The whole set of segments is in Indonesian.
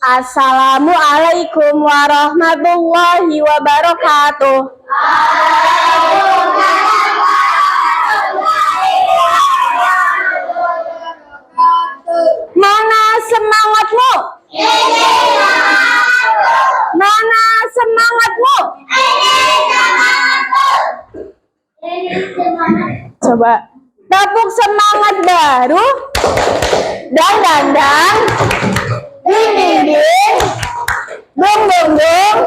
Assalamualaikum warahmatullahi wabarakatuh. Mana semangatmu? Mana semangatmu? Coba tepuk semangat baru. Dang dang dang. Ding ding ding. Bung bung bung.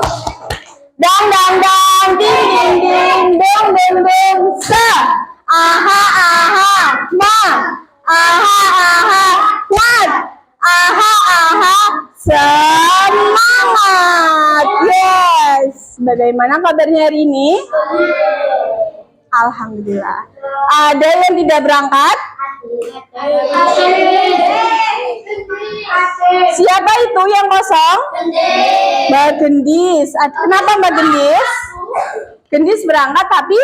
Dang dang dang. Ding ding ding. Bung bung bung. Sa. Aha aha. Ma. Aha aha. Wat. Aha aha. Semangat. Yes. Bagaimana kabarnya hari ini? Alhamdulillah. Ada yang tidak berangkat? Siapa itu yang kosong? Mbak Gendis. Kenapa Mbak Gendis? Gendis berangkat tapi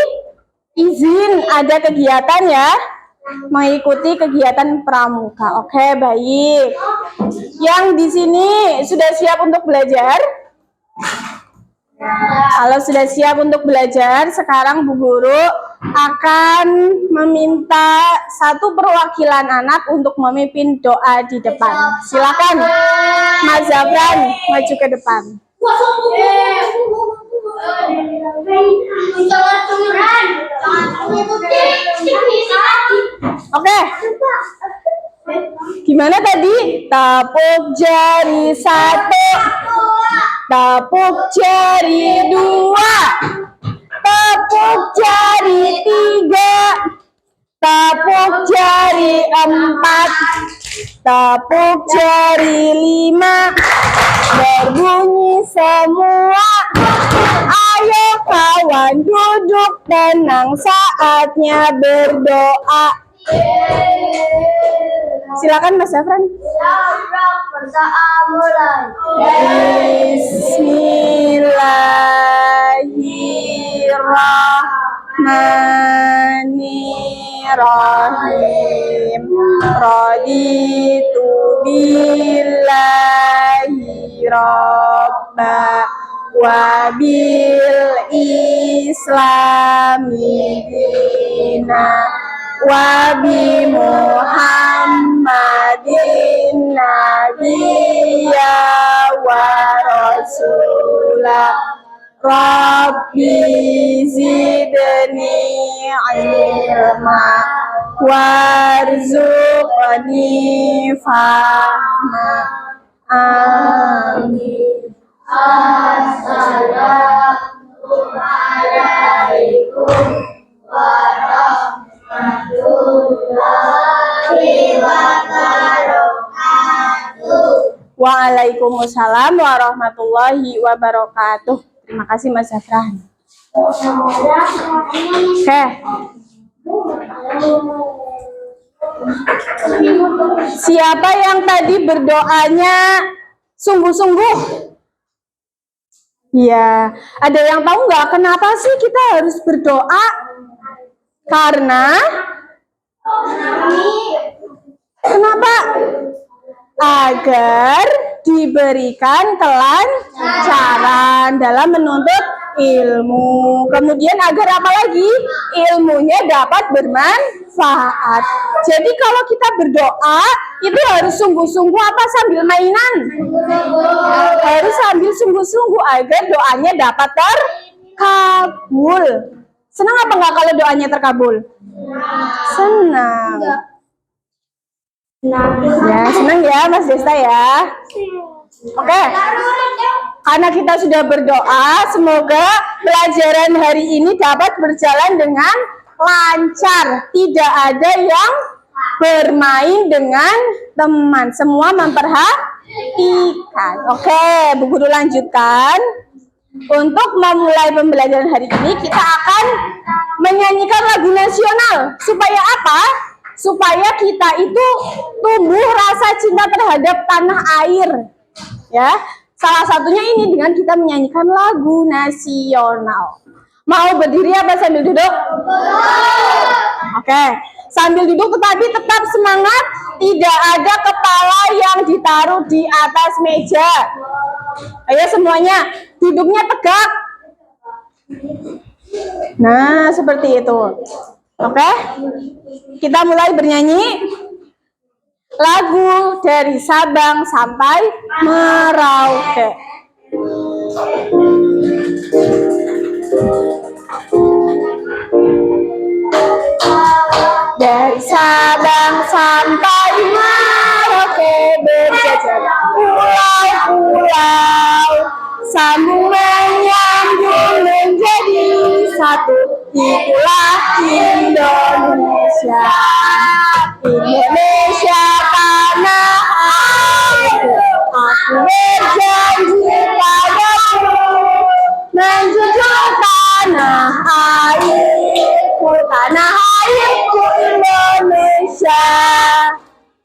izin ada kegiatan ya, mengikuti kegiatan pramuka. Oke, baik. Yang di sini sudah siap untuk belajar? Kalau sudah siap untuk belajar, sekarang Bu Guru akan meminta satu perwakilan anak untuk memimpin doa di depan. Silakan, Mas Zafran, maju ke depan. Oke. Gimana tadi? Tepuk jari 1, tepuk jari 2, tepuk jari 3, tepuk jari 4, tepuk jari 5, berbunyi semua. Ayo kawan duduk tenang, saatnya berdoa. Silakan Mas Zafran. Bismillahirrahmanirrahim. Raditu billahi robba wa bil islami dina wa bi Muhammadin nabiyya wa rasulah. Rabbi zidni ilma warzuqni fahma. Amin. Assalamualaikum warahmatullahi wabarakatuh. Waalaikumsalam warahmatullahi wabarakatuh. Terima kasih Mas Zafran. Oke. Siapa yang tadi berdoanya sungguh-sungguh? Ya, ada yang tahu nggak kenapa sih kita harus berdoa? Karena kenapa? Agar diberikan kelancaran dalam menuntut ilmu. Kemudian agar apa lagi? Ilmunya dapat bermanfaat. Jadi kalau kita berdoa itu harus sungguh-sungguh apa sambil mainan? Harus sambil sungguh-sungguh agar doanya dapat terkabul. Senang apa enggak kalau doanya terkabul? Senang. Ya, senang ya Mas Desta ya. Oke. Karena kita sudah berdoa, semoga pelajaran hari ini dapat berjalan dengan lancar. Tidak ada yang bermain dengan teman. Semua memperhatikan. Oke, Bu Guru lanjutkan. Untuk memulai pembelajaran hari ini, kita akan menyanyikan lagu nasional. Supaya apa? Supaya kita itu tumbuh rasa cinta terhadap tanah air. Ya, salah satunya ini dengan kita menyanyikan lagu nasional. Mau berdiri apa sambil duduk? Oke, sambil duduk tetapi tetap semangat. Tidak ada kepala yang ditarik. ditaruh di atas meja. Ayo semuanya, duduknya tegak. Nah, seperti itu. Oke? Kita mulai bernyanyi lagu dari Sabang sampai Merauke. Dari Sabang sampai Merauke berjajar pulau-pulau, sambung menyambung menjadi satu. Itulah Indonesia. Indonesia tanah airku, aku berjanji padamu menjunjung tanah airku, tanah airku Indonesia.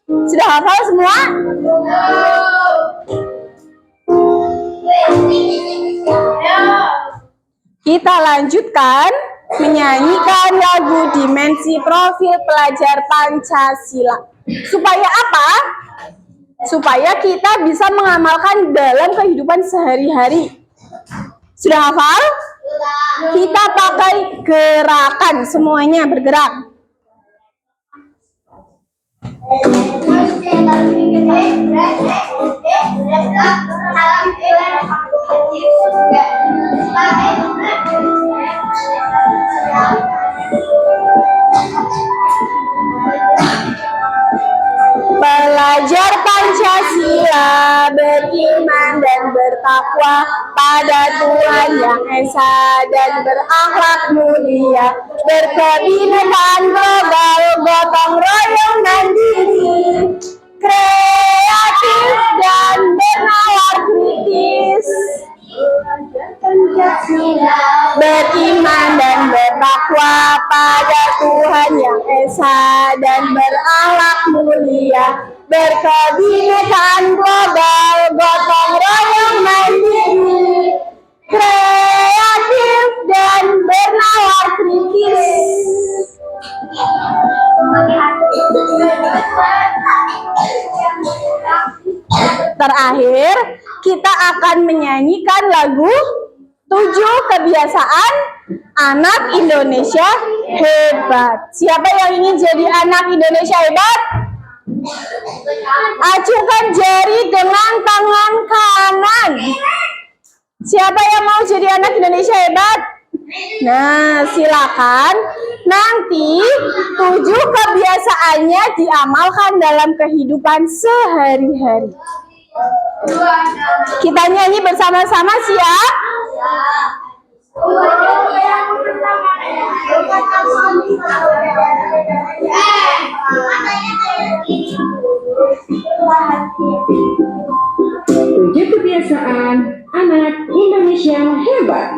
Sudah hafal semua? Kita lanjutkan menyanyikan lagu Dimensi Profil Pelajar Pancasila. Supaya apa? Supaya kita bisa mengamalkan dalam kehidupan sehari-hari. Sudah hafal? Kita pakai gerakan, semuanya bergerak. Pelajar Pancasila beriman dan bertakwa pada Tuhan Yang Esa dan berakhlak mulia, berkebinekaan global, gotong royong mandiri, kreatif dan bernalar kritis. Beriman dan bertakwa pada Tuhan Yang Esa dan berakhlak mulia, berkebinekaan global, gotong royong mandiri, kreatif dan bernalar kritis. Terakhir, kita akan menyanyikan lagu 7 kebiasaan anak Indonesia hebat. Siapa yang ingin jadi anak Indonesia hebat? Acungkan jari dengan tangan kanan. Siapa yang mau jadi anak Indonesia hebat? Nah, silakan. Nanti 7 kebiasaannya diamalkan dalam kehidupan sehari-hari. Kita nyanyi bersama-sama, siap? Tujuh kebiasaan anak Indonesia hebat.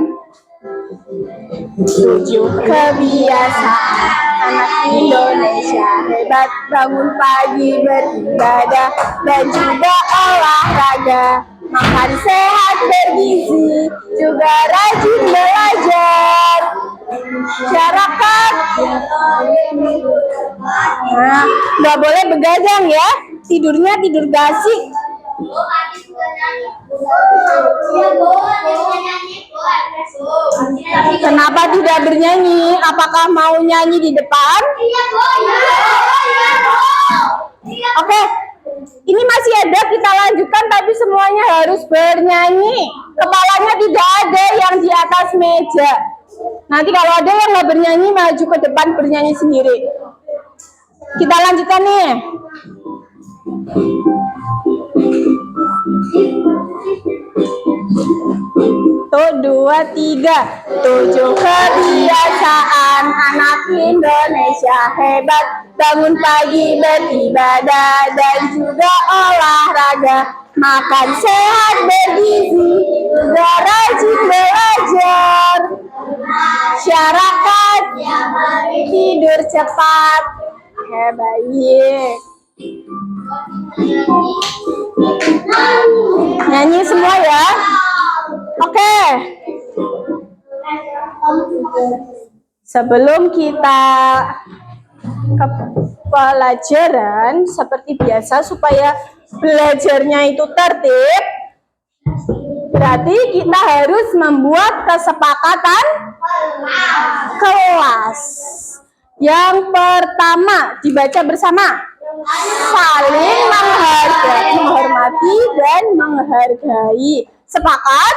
7 kebiasaan anak Indonesia hebat: bangun pagi beribadah dan juga olahraga, makan sehat bergizi, juga rajin belajar. Masyarakat, nah, nggak boleh begadang ya, tidurnya tidur gasik. Kenapa tidak bernyanyi? Apakah mau nyanyi di depan? Oke, ini masih ada, kita lanjutkan, tapi semuanya harus bernyanyi. Kepalanya tidak ada yang di atas meja. Nanti kalau ada yang nggak bernyanyi, maju ke depan bernyanyi sendiri. Kita lanjutkan nih. Tuh, 2, 3. 7 kebiasaan anak Indonesia hebat: bangun pagi beribadah dan juga olahraga, makan sehat bergizi, juga rajin belajar. Masyarakat, tidur cepat. Oke, baik. Nyanyi semua ya. Oke. Sebelum kita pelajaran seperti biasa supaya belajarnya itu tertib, berarti kita harus membuat kesepakatan kelas. Yang pertama dibaca bersama, saling menghargai, menghormati dan menghargai. Sepakat?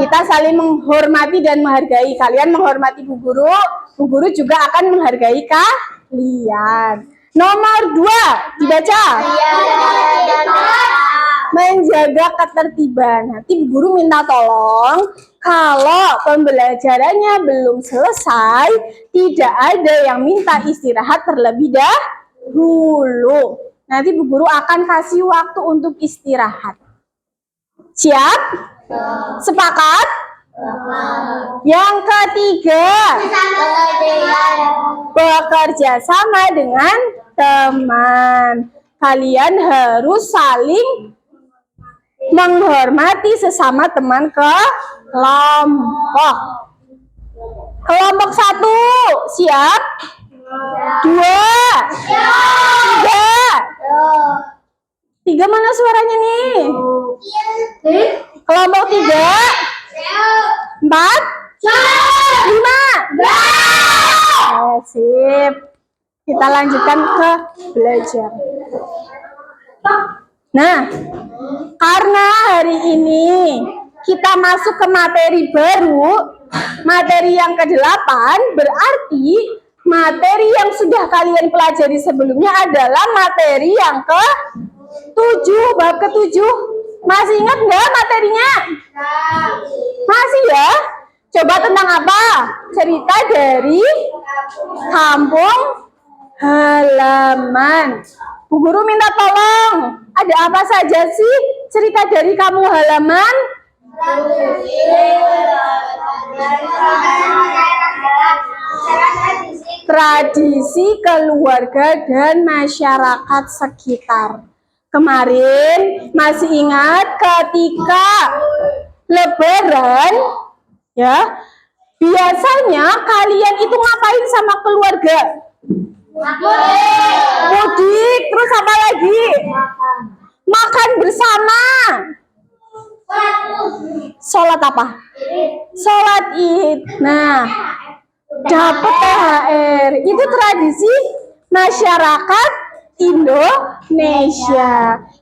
Kita saling menghormati dan menghargai. Kalian menghormati Bu Guru juga akan menghargai kalian. Nomor 2 dibaca. Menjaga ketertiban. Nanti Bu Guru minta tolong kalau pembelajarannya belum selesai, tidak ada yang minta istirahat terlebih dahulu. Nanti Bu Guru akan kasih waktu untuk istirahat. Siap? Sepakat? Yang ketiga, bekerja sama dengan teman. Kalian harus saling menghormati sesama teman kelompok. Kelompok 1, siap? 2, 3 mana suaranya nih? Kelompok 3, 4, 5. Sip. Kita lanjutkan ke belajar. Nah, karena hari ini kita masuk ke materi baru, materi yang ke-8, berarti materi yang sudah kalian pelajari sebelumnya adalah materi yang ke-7, bab ke-7. Masih ingat nggak materinya? Masih ya? Coba tentang apa? Cerita dari kampung halaman. Bu Guru minta tolong, ada apa saja sih cerita dari kampung halaman? Tradisi keluarga dan masyarakat sekitar. Kemarin masih ingat ketika Lebaran, ya, biasanya kalian itu ngapain sama keluarga? Mudik, terus apa lagi? Makan bersama. Sholat apa? Sholat Id. Nah, dapat THR. Itu tradisi masyarakat Indonesia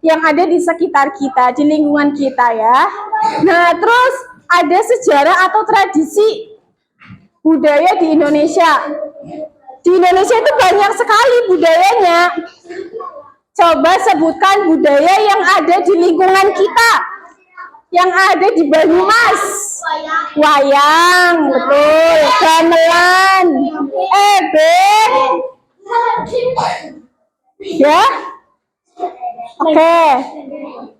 yang ada di sekitar kita, di lingkungan kita ya. Nah, terus ada sejarah atau tradisi budaya di Indonesia. Di Indonesia itu banyak sekali budayanya. Coba sebutkan budaya yang ada di lingkungan kita, yang ada di Banyumas. Wayang, betul. Gamelan, ebek. Ya? Oke.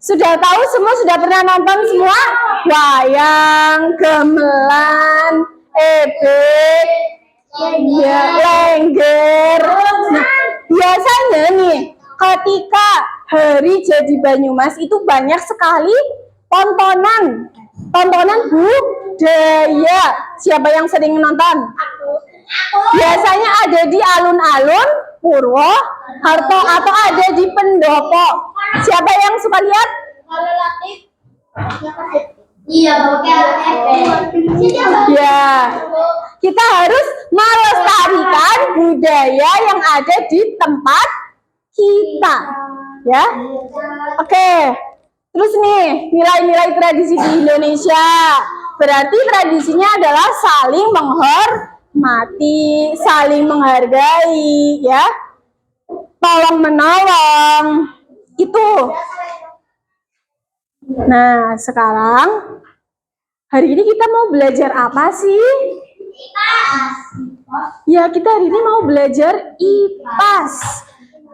Sudah tahu semua, sudah pernah nonton semua? Wayang, gamelan, ebek, ya, lengger. Nah, biasanya nih, ketika hari jadi Banyumas itu banyak sekali tontonan budaya. Siapa yang sering nonton? Biasanya ada di alun-alun Purwoharto atau ada di pendopo. Siapa yang suka lihat? Iya, ya. Kita harus melestarikan budaya yang ada di tempat kita, ya. Oke. Terus nih, nilai-nilai tradisi di Indonesia. Berarti tradisinya adalah saling menghormati, saling menghargai, ya. Tolong menolong. Itu. Nah, sekarang hari ini kita mau belajar apa sih? Ya, kita hari ini mau belajar IPAS.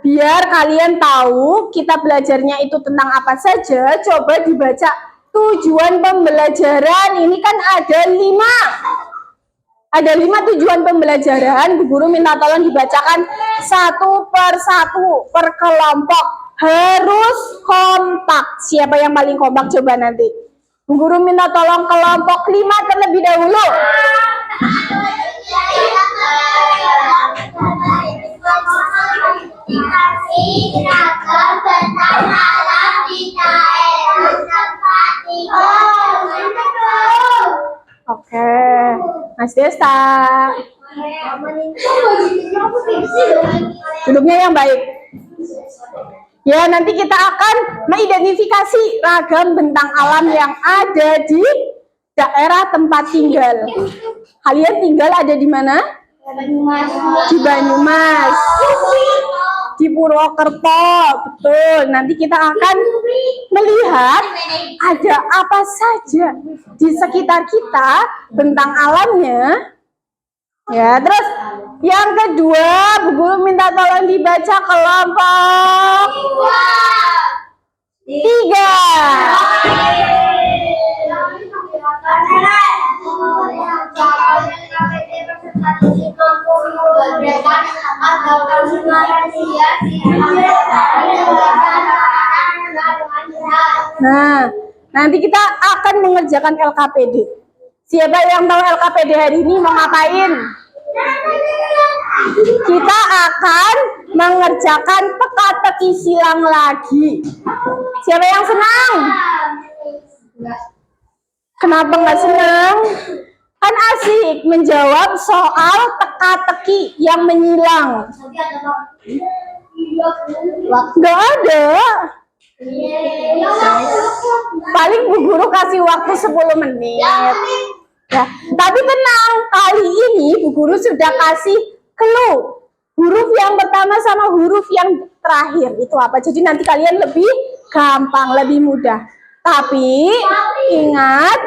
Biar kalian tahu kita belajarnya itu tentang apa saja, coba dibaca tujuan pembelajaran. Ini kan ada 5. Ada 5 tujuan pembelajaran. Bu Guru minta tolong dibacakan satu per satu per kelompok. Harus kompak. Siapa yang paling kompak coba nanti. Bu Guru minta tolong kelompok 5 terlebih dahulu. Ragam bentang alam di daerah tempat tinggal. Oke, Mas Desta. Duduknya yang baik. Ya, nanti kita akan mengidentifikasi ragam bentang alam yang ada di daerah tempat tinggal. Kalian tinggal ada di mana? Di Banyumas. Di Purwokerto, betul. Nanti kita akan melihat ada apa saja di sekitar kita bentang alamnya. Ya, terus yang kedua, Bu Guru minta tolong dibaca kelompok 3. Nah, nanti kita akan mengerjakan LKPD. Siapa yang tahu LKPD hari ini mau ngapain? Kita akan mengerjakan teka-teki silang lagi. Siapa yang senang? Kenapa nggak senang? Kan asik menjawab soal teka-teki yang menyilang. Nggak ada. Paling Bu Guru kasih waktu 10 menit. Ya, tapi tenang, kali ini Bu Guru sudah kasih clue. Huruf yang pertama sama huruf yang terakhir itu apa? Jadi nanti kalian lebih gampang, lebih mudah. Tapi ingat,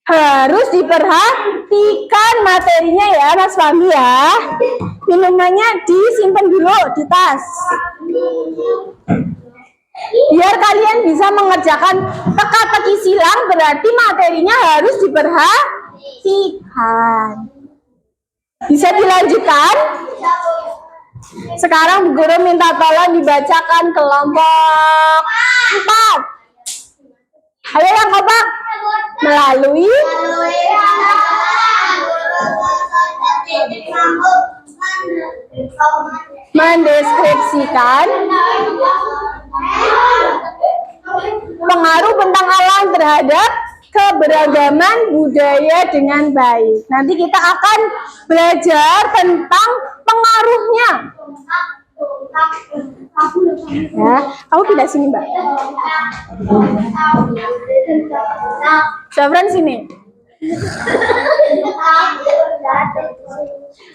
harus diperhatikan materinya ya Mas Fahmi ya. Minumannya disimpan dulu di tas. Biar kalian bisa mengerjakan teka-teki silang, berarti materinya harus diperhatikan. Bisa dilanjutkan? Sekarang Bu Guru minta tolong dibacakan kelompok 4. Ayo yang kompak. Melalui mendeskripsikan pengaruh bentang alam terhadap keberagaman budaya dengan baik. Nanti kita akan belajar tentang pengaruhnya. Ya, kamu pindah sini, Mbak. Syafran sini.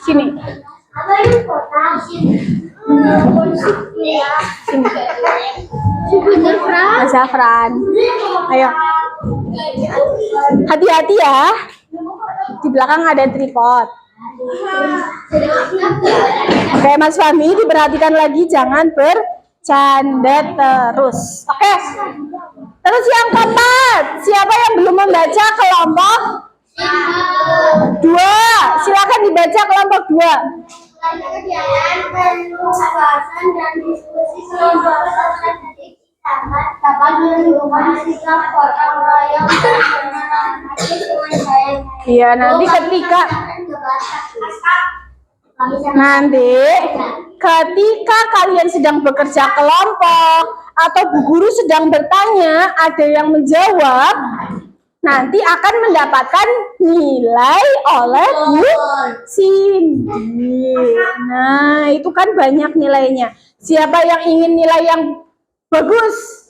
Sini. Mas Syafran. Ayo. Hati-hati ya. Di belakang ada tripod. Oke, Mas Fahmi diperhatikan lagi, jangan bercanda terus. Oke. Terus yang keempat, siapa yang belum membaca kelompok 2? Silakan dibaca kelompok 2. Kegiatan penugasan dan diskusi kelompok dapat menunjukkan sikap gotong royong Iya, nanti ketika kalian sedang bekerja kelompok atau Bu Guru sedang bertanya, ada yang menjawab, nanti akan mendapatkan nilai oleh Bu Cindy. Nah, itu kan banyak nilainya. Siapa yang ingin nilai yang bagus?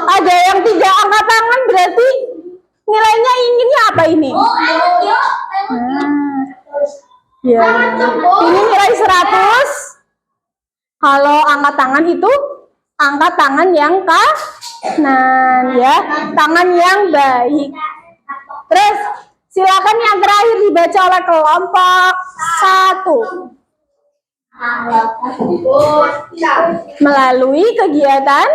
Ada yang 3 angkat tangan, berarti nilainya inginnya apa ini? Ya, ini nilai 100. Kalau angkat tangan itu angkat tangan yang kanan ya, tangan yang baik. Terus silakan yang terakhir dibaca oleh kelompok 1. Melalui kegiatan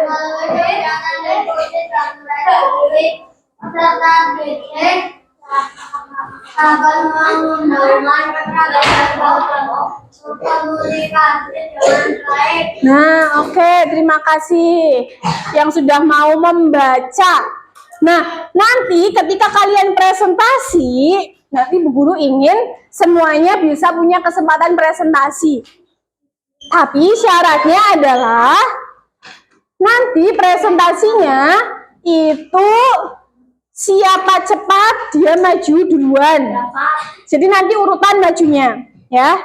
Nah, oke, terima kasih yang sudah mau membaca. Nah, nanti ketika kalian presentasi, Nanti Bu Guru ingin semuanya bisa punya kesempatan presentasi. Tapi syaratnya adalah nanti presentasinya itu siapa cepat dia maju duluan. Jadi nanti urutan majunya, ya.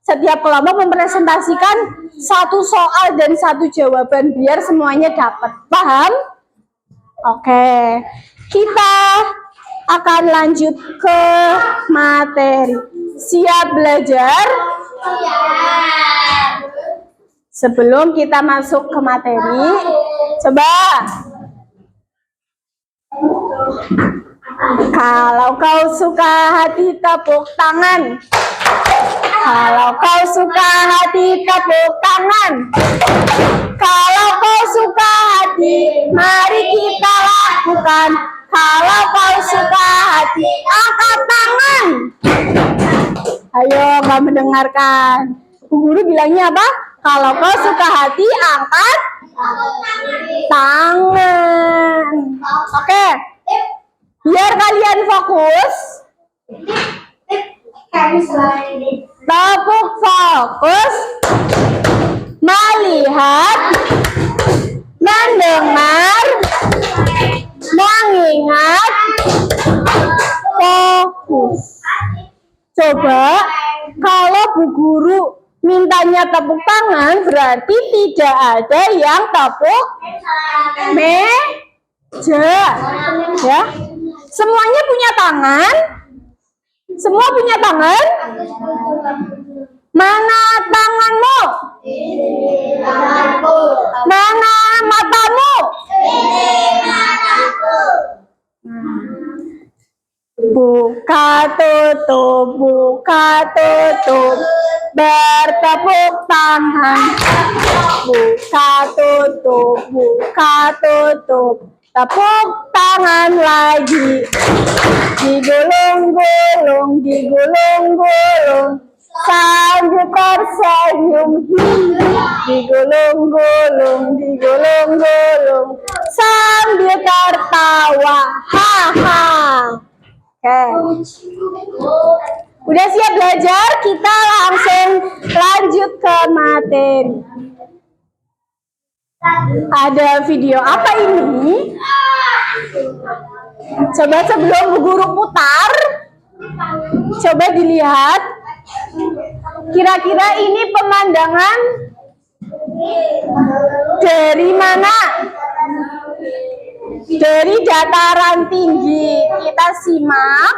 Setiap kelompok mempresentasikan satu soal dan satu jawaban biar semuanya dapat. Paham? Oke. Kita akan lanjut ke materi. Siap belajar? Sebelum kita masuk ke materi, coba kalau kau suka hati tepuk tangan. Kalau kau suka hati tepuk tangan. Kalau kau suka hati, mari kita lakukan. Kalau kau suka hati, angkat tangan. Ayo, kamu mendengarkan. Bu Guru bilangnya apa? Kalau kau suka hati, angkat tangan. Oke. Biar kalian fokus. Tepuk fokus. Melihat. Mendengar. Mengingat. Fokus. Coba kalau Bu Guru mintanya tepuk tangan, berarti tidak ada yang tepuk meja, ya. Semuanya punya tangan? Semua punya tangan? Mana tanganmu? Mana matamu? Buka tutup, bertepuk tangan. Buka tutup, tepuk tangan lagi. Digulung-gulung, sambil tersenyum. Digulung-gulung, sambil tertawa. Haha. Oke. Udah siap belajar? Kita langsung lanjut ke materi. Ada video apa ini? Coba sebelum Bu Guru putar, coba dilihat. Kira-kira ini pemandangan dari mana? Dari dataran tinggi. Kita simak.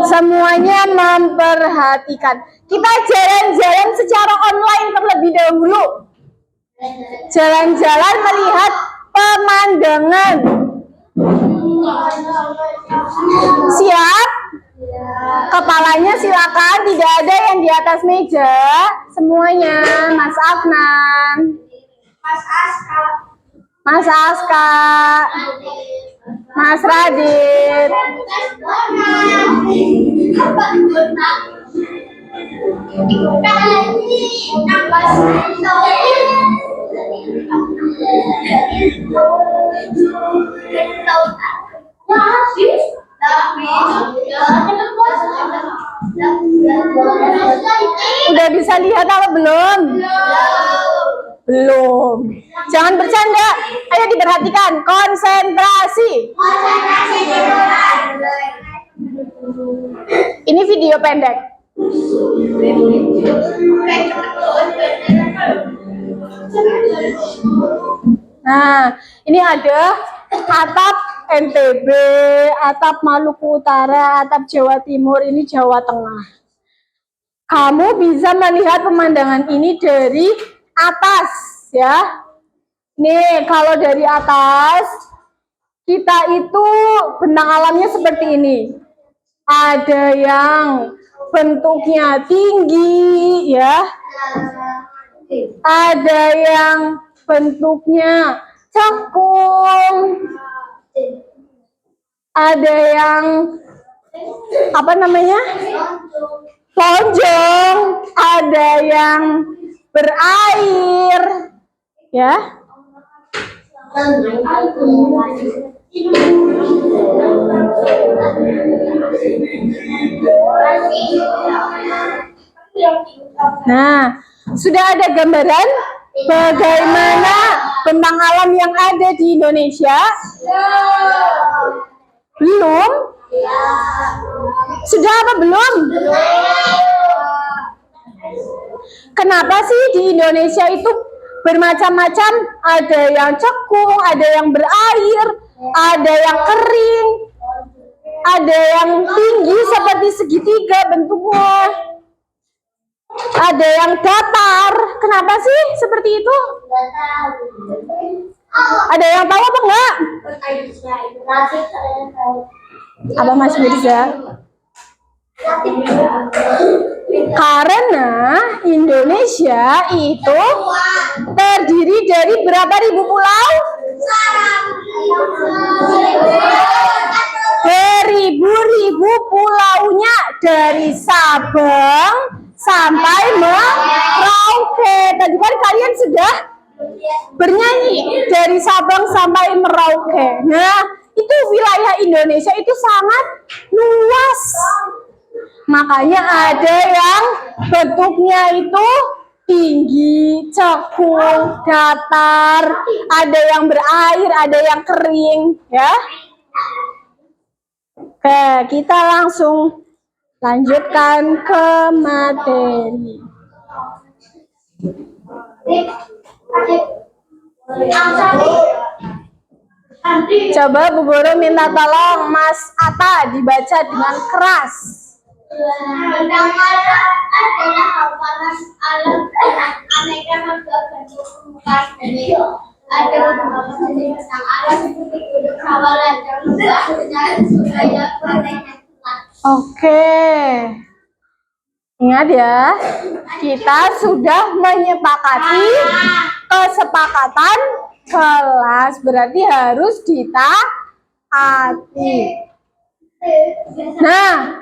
Semuanya memperhatikan. Kita jalan-jalan secara online terlebih dahulu. Jalan-jalan melihat pemandangan. Siap? Kepalanya silakan, tidak ada yang di atas meja. Semuanya, Mas Afnan, Mas Aska, Mas Radit. Udah bisa lihat apa belum? Belum. Jangan bercanda. Ayo diperhatikan. Konsentrasi. Ini video pendek. Nah, ini ada atap NTB, atap Maluku Utara, atap Jawa Timur, ini Jawa Tengah. Kamu bisa melihat pemandangan ini dari atas, ya. Nih, kalau dari atas, kita itu bentang alamnya seperti ini. Ada yang bentuknya tinggi, ya. Ada yang bentuknya cekung. Ada yang apa namanya? Lonjong. Ada yang berair, ya. Nah, sudah ada gambaran bagaimana bentang alam yang ada di Indonesia? Belum? Sudah apa belum? Kenapa sih di Indonesia itu bermacam-macam? Ada yang cekung, ada yang berair, ada yang kering, ada yang tinggi seperti segitiga bentuknya, ada yang datar. Kenapa sih seperti itu? Ada yang tahu apa enggak? Apa Mas Mirza? Karena Indonesia itu terdiri dari berapa ribu pulau? Beribu-ribu pulaunya, dari Sabang sampai Merauke. Tadi kan kalian sudah bernyanyi dari Sabang sampai Merauke. Nah, itu wilayah Indonesia itu sangat luas. Makanya ada yang bentuknya itu tinggi, cekung, datar, ada yang berair, ada yang kering, ya. Oke, kita langsung lanjutkan ke materi. Coba Bu Guru minta tolong Mas Atta dibaca dengan keras. Bentang alam adalah hamparan alam dengan aneka bentuk permukaan bumi. Ada beberapa jenis bentang alam seperti gunung Sawalan dan lembah Suraya Pernah. Oke. Ingat ya, kita sudah menyepakati kesepakatan kelas, berarti harus ditaati. Nah,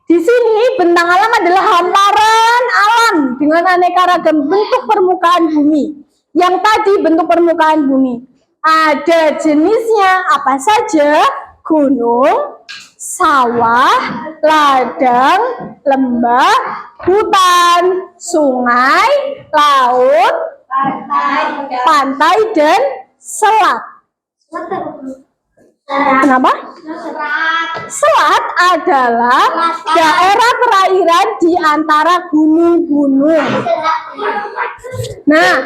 di sini bentang alam adalah hamparan alam dengan aneka ragam bentuk permukaan bumi. Yang tadi bentuk permukaan bumi ada jenisnya apa saja? Gunung, sawah, ladang, lembah, hutan, sungai, laut, pantai, dan selat. Kenapa? Selat adalah daerah perairan di antara gunung-gunung. Nah,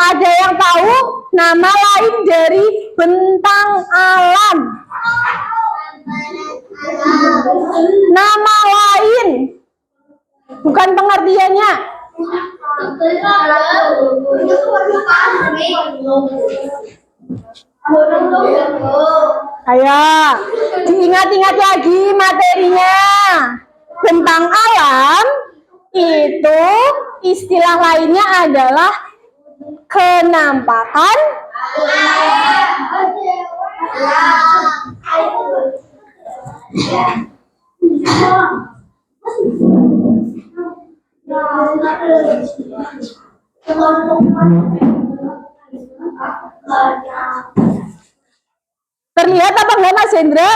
ada yang tahu nama lain dari bentang alam? Nama lain, bukan pengertiannya. Ayo, diingat-ingat lagi materinya. Bentang alam itu istilah lainnya adalah kenampakan terlihat apa enggak Mas Hendra?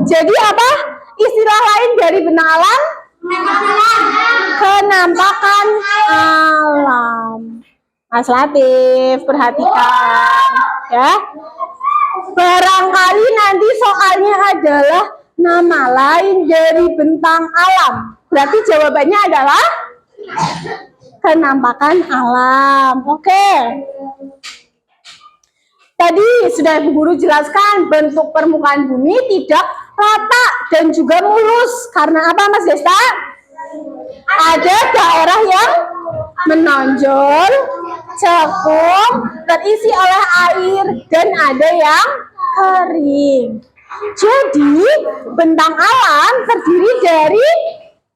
Jadi apa istilah lain dari bentang alam? Kenampakan alam. Mas Latif, perhatikan ya. Barangkali nanti soalnya adalah nama lain dari bentang alam. Berarti jawabannya adalah kenampakan alam. Oke. Tadi sudah Bu Guru jelaskan bentuk permukaan bumi tidak rata dan juga mulus. Karena apa Mas Desta? Ada daerah yang menonjol, cekung, terisi oleh air, dan ada yang kering. Jadi bentang alam terdiri dari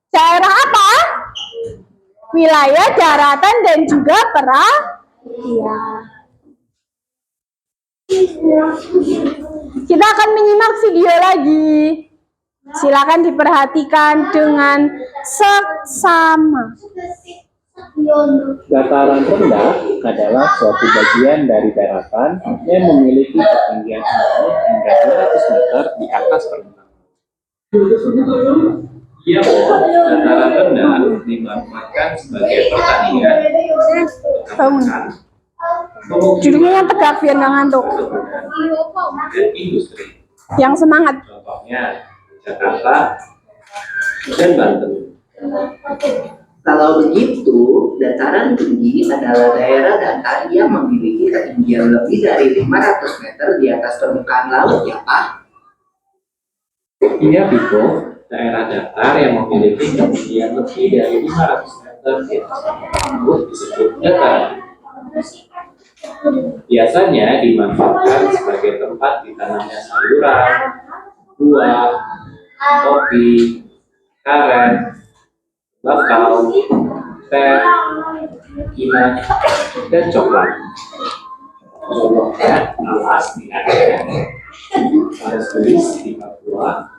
daerah apa? Wilayah daratan dan juga perairan. Kita akan menyimak video lagi. Silakan diperhatikan dengan seksama. Dataran rendah adalah suatu bagian dari daratan yang memiliki ketinggian air hingga 200 meter di atas permukaan. Iya, dataran rendah dimanfaatkan sebagai pertanian, peternakan, Duduknya yang tegak biar nggak ngantuk. dan industri. Yang semangat. Contohnya Jakarta dan Banten. Kalau begitu, dataran tinggi adalah daerah datar yang memiliki ketinggian lebih dari 500 meter di atas permukaan laut, ya Pak? Iya, Biko, daerah datar yang memiliki ketinggian lebih dari 500 meter di atas permukaan laut disebut dataran. Biasanya dimanfaatkan sebagai tempat ditanamnya sayuran, buah, kopi, karet, bakau, teh, kinat, dan coklat. Contohnya alas di Aceh, alas tulis di Papua,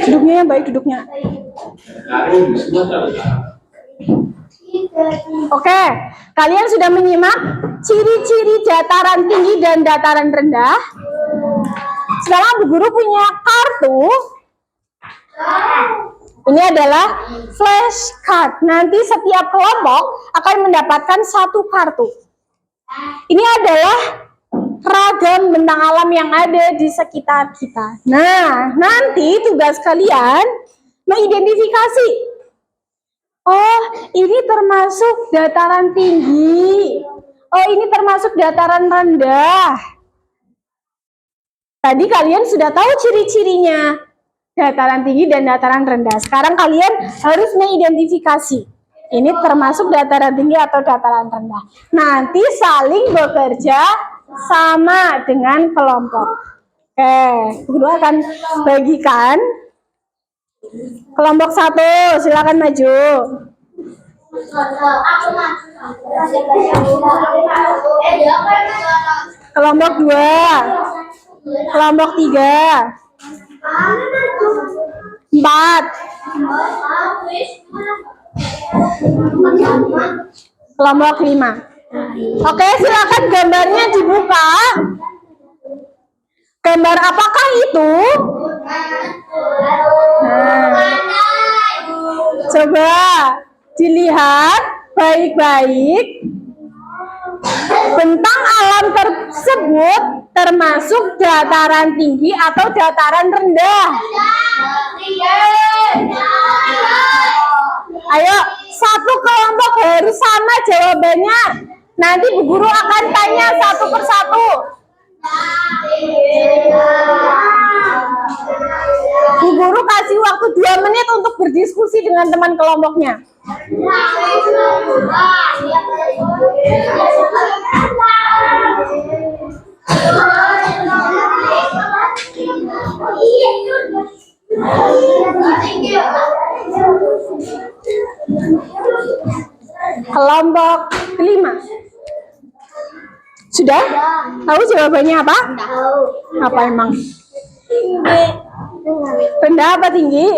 Duduknya yang baik duduknya. karu di Sumatera Utara. Oke, kalian sudah menyimak ciri-ciri dataran tinggi dan dataran rendah. Sekarang Bu Guru punya kartu. Ini adalah flashcard. Nanti setiap kelompok akan mendapatkan satu kartu. Ini adalah ragam bentang alam yang ada di sekitar kita. Nah, nanti tugas kalian mengidentifikasi. Oh, ini termasuk dataran tinggi. Oh, ini termasuk dataran rendah. Tadi kalian sudah tahu ciri-cirinya. Dataran tinggi dan dataran rendah. Sekarang kalian harus mengidentifikasi. Ini termasuk dataran tinggi atau dataran rendah. Nanti saling bekerja sama dengan kelompok. Oke, guru akan bagikan. Kelompok 1, silakan maju. Kelompok 2, kelompok 3, 4, kelompok 5. Oke, silakan gambarnya dibuka. Gambar apakah itu? Coba dilihat baik-baik. Bentang alam tersebut termasuk dataran tinggi atau dataran rendah? Ayo, satu kelompok harus sama jawabannya. Nanti Bu Guru akan tanya satu persatu. Bu Guru kasih waktu 2 menit untuk berdiskusi dengan teman kelompoknya. Kelompok 5. Sudah? Tahu jawabannya apa? Apa emang? Rendah apa tinggi?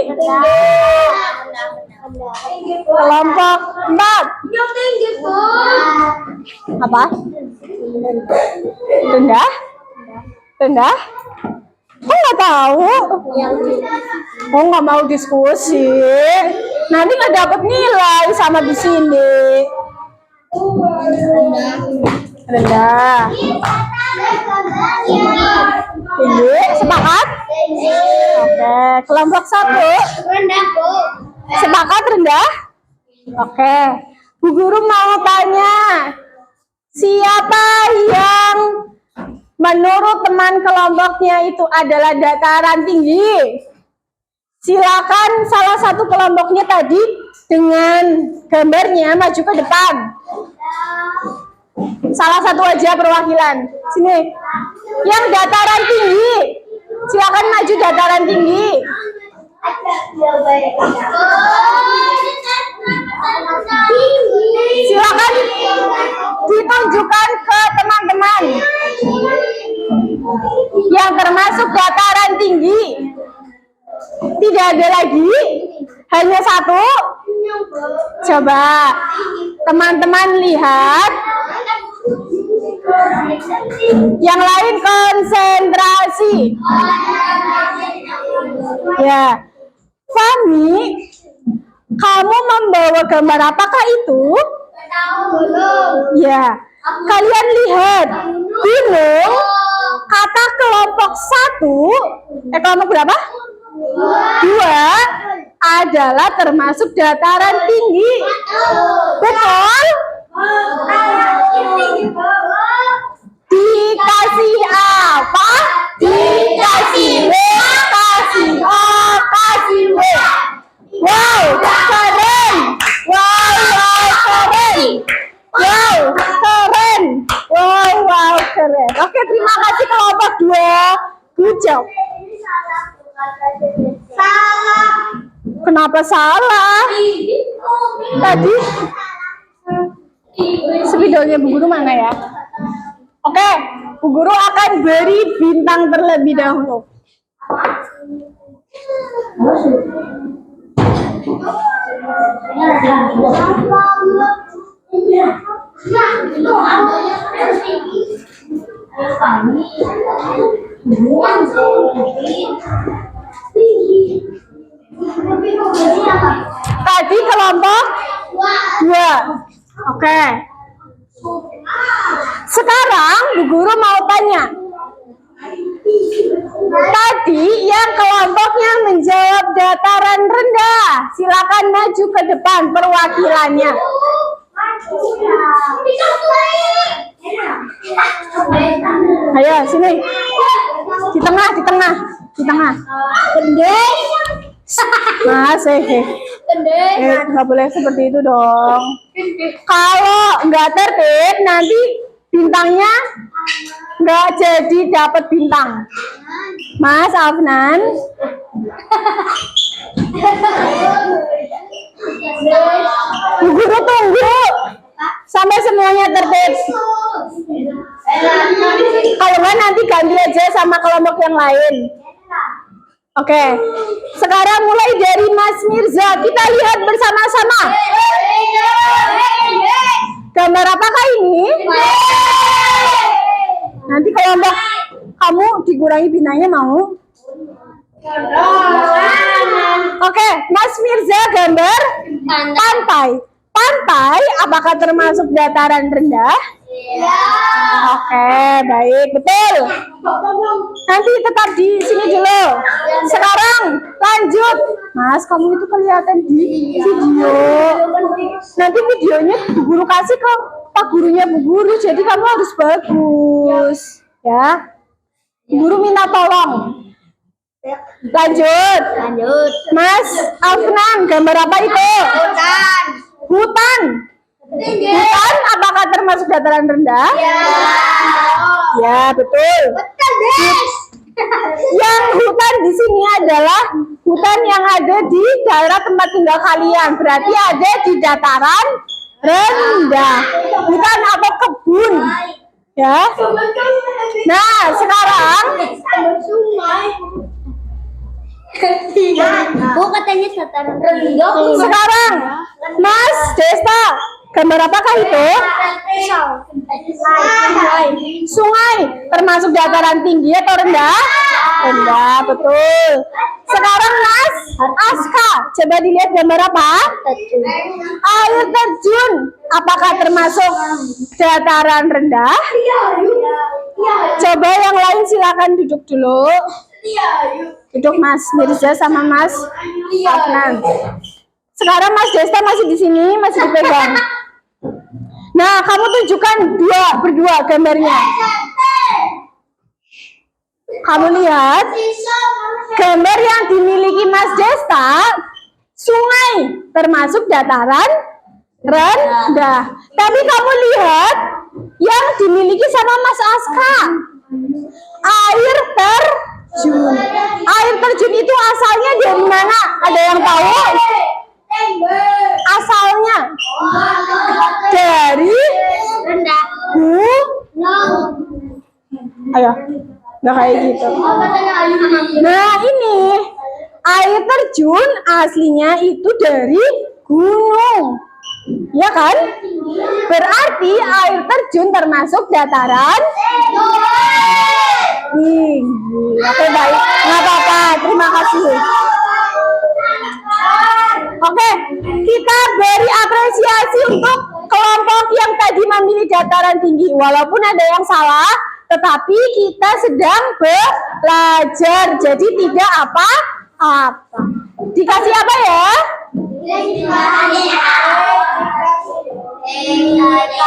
Kelompok 4. Apa? Rendah? Rendah? Kok nggak tahu? Oh, nggak mau diskusi. Nanti nggak dapat nilai sama di sini. Rendah. Tinggi, sepakat? Oke, kelompok 1. Sepakat rendah? Oke. Bu Guru mau tanya, siapa yang menurut teman kelompoknya itu adalah dataran tinggi? Silakan salah satu kelompoknya tadi dengan gambarnya maju ke depan. Salah satu aja perwakilan. Sini. Yang dataran tinggi. Silakan maju dataran tinggi. Silakan ditunjukkan ke teman-teman yang termasuk dataran tinggi. Tidak ada lagi, hanya satu. Coba teman-teman lihat. Yang lain konsentrasi. Ya. Fahmi, kamu membawa gambar apakah itu? Ya. Kalian lihat. Gunung kata kelompok 1, kelompok berapa? 2 adalah termasuk dataran tinggi. Betul? Dikasih apa? Dikasih W, kasih O, kasih W. Wow, keren. Wow, keren. Wow, keren. Wow, keren. Oke, terima kasih kelompok 2. Good job. Salah. Kenapa salah? Tadi spidolnya Bu Guru mana ya? Oke, Bu Guru akan beri bintang terlebih dahulu. Tadi kelompok 2. Oke. Sekarang Bu Guru mau tanya. Tadi yang kelompoknya menjawab dataran rendah. Silakan maju ke depan perwakilannya. Ayo sini. Di tengah. Mas, nggak boleh seperti itu dong. Kalau nggak tertib, nanti bintangnya nggak jadi dapat bintang. Mas Afnan. Bu Guru tunggu sampai semuanya tertib. Kalau nggak nanti ganti aja sama kelompok yang lain. Oke, sekarang mulai dari Mas Mirza. Kita lihat bersama-sama. Gambar apakah ini? Nanti kelompok kamu dikurangi bintangnya mau? Oke, Mas Mirza gambar pantai. Pantai apakah termasuk dataran rendah? Oke, baik, betul. Nanti tetap di sini dulu. Sekarang lanjut. Mas, kamu itu kelihatan di video. Nanti videonya Bu Guru kasih ke Pak Gurunya Bu Guru. Jadi kamu harus bagus. Ya. Bu Guru minta tolong. Lanjut. Mas Afnan, gambar apa itu? Hutan. Hutan apakah termasuk dataran rendah? Ya, betul. Yang hutan di sini adalah hutan yang ada di daerah tempat tinggal kalian. Berarti ada di dataran rendah. Hutan atau kebun. Ya. Nah, sekarang katanya dataran rendah. Sekarang Mas Desta, gambar apakah itu? Sungai termasuk dataran tinggi atau rendah? Rendah, betul. Sekarang Mas Aska, coba dilihat gambar apa? Air terjun, apakah termasuk dataran rendah? Coba yang lain silakan duduk dulu. Duduk Mas Mirza sama Mas Afnan. Sekarang Mas Desta masih di sini, masih dipegang. Nah, kamu tunjukkan berdua gambarnya. Kamu lihat gambar yang dimiliki Mas Desta, sungai termasuk dataran rendah. Tapi kamu lihat yang dimiliki sama Mas Aska, air terjun. Air terjun itu asalnya dari mana? Ada yang tahu? Asalnya dari Rendah. Ayo, nggak kayak gitu. Nah ini air terjun aslinya itu dari gunung. Ya kan? Berarti air terjun termasuk dataran tinggi. Oke, baik. Nggak apa-apa. Terima kasih. Oke, kita beri apresiasi untuk kelompok yang tadi memilih dataran tinggi. Walaupun ada yang salah, tetapi kita sedang belajar. Jadi tidak apa-apa. Dikasih apa ya?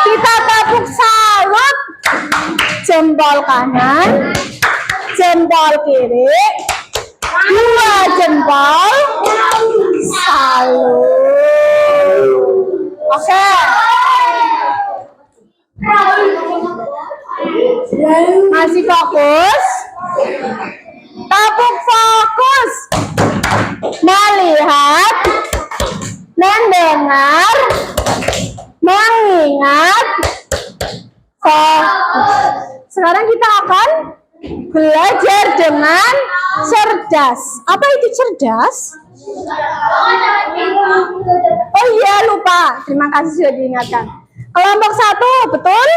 Kita tepuk salut. Jempol kanan, jempol kiri, 2 jempol, salut. Oke. Masih fokus? Tepuk fokus. Melihat, mendengar, mengingat, fokus. Sekarang kita akan belajar dengan cerdas. Apa itu cerdas? Oh iya, lupa. Terima kasih sudah diingatkan. Kelompok 1, betul?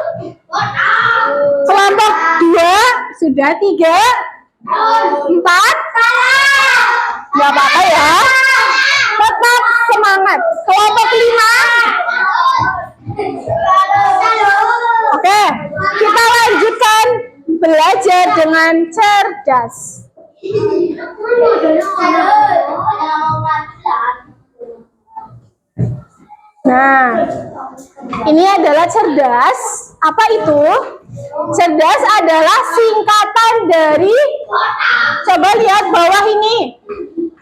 Kelompok 2, sudah 3, 4, nggak apa-apa ya. Tetap semangat. Kelompok 5. Oke, kita lanjutkan belajar dengan cerdas. Nah, ini adalah cerdas. Apa itu? Cerdas adalah singkatan dari, coba lihat bawah ini.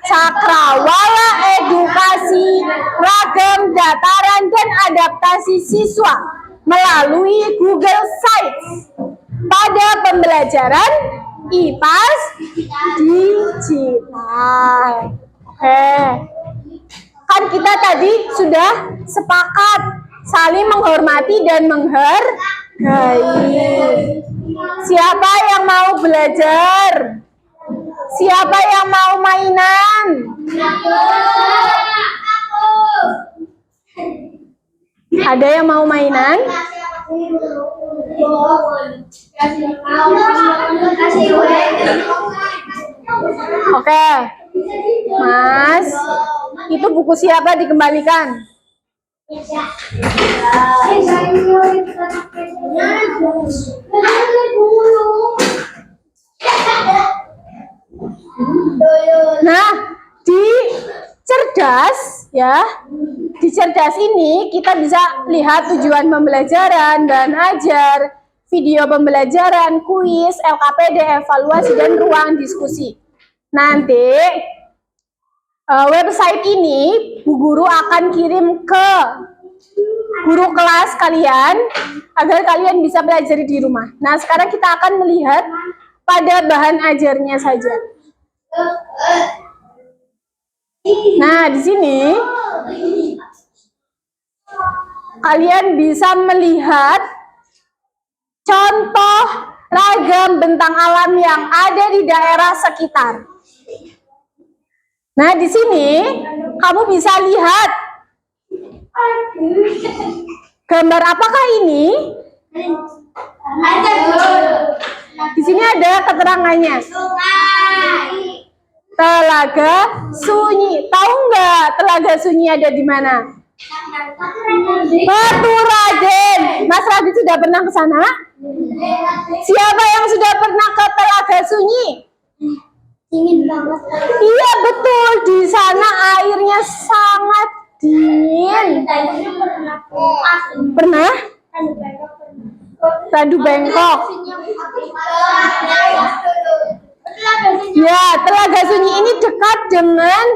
Cakrawala Edukasi Ragam Dataran dan Adaptasi Siswa melalui Google Sites pada pembelajaran IPAS digital. Oke. Kan kita tadi sudah sepakat saling menghormati dan menghargai. Siapa yang mau belajar? Siapa yang mau mainan? Ada yang mau mainan? Oke. Mas, itu buku siapa dikembalikan? Nah, di cerdas ya, di cerdas ini kita bisa lihat tujuan pembelajaran, dan ajar, video pembelajaran, kuis, LKPD, evaluasi, dan ruang diskusi. Nanti website ini Bu Guru akan kirim ke guru kelas kalian agar kalian bisa pelajari di rumah. Nah, sekarang kita akan melihat pada bahan ajarnya saja. Nah, di sini kalian bisa melihat contoh ragam bentang alam yang ada di daerah sekitar. Nah, di sini kamu bisa lihat gambar apakah ini? Di sini ada keterangannya. Telaga Sunyi. Tahu nggak Telaga Sunyi ada di mana? Baturaden. Mas Radit sudah pernah ke sana? Siapa yang sudah pernah ke Telaga Sunyi? Dingin banget. Iya betul, di sana airnya sangat dingin. Pernah? Randu Bengkok. Ya, Telaga Sunyi ini dekat dengan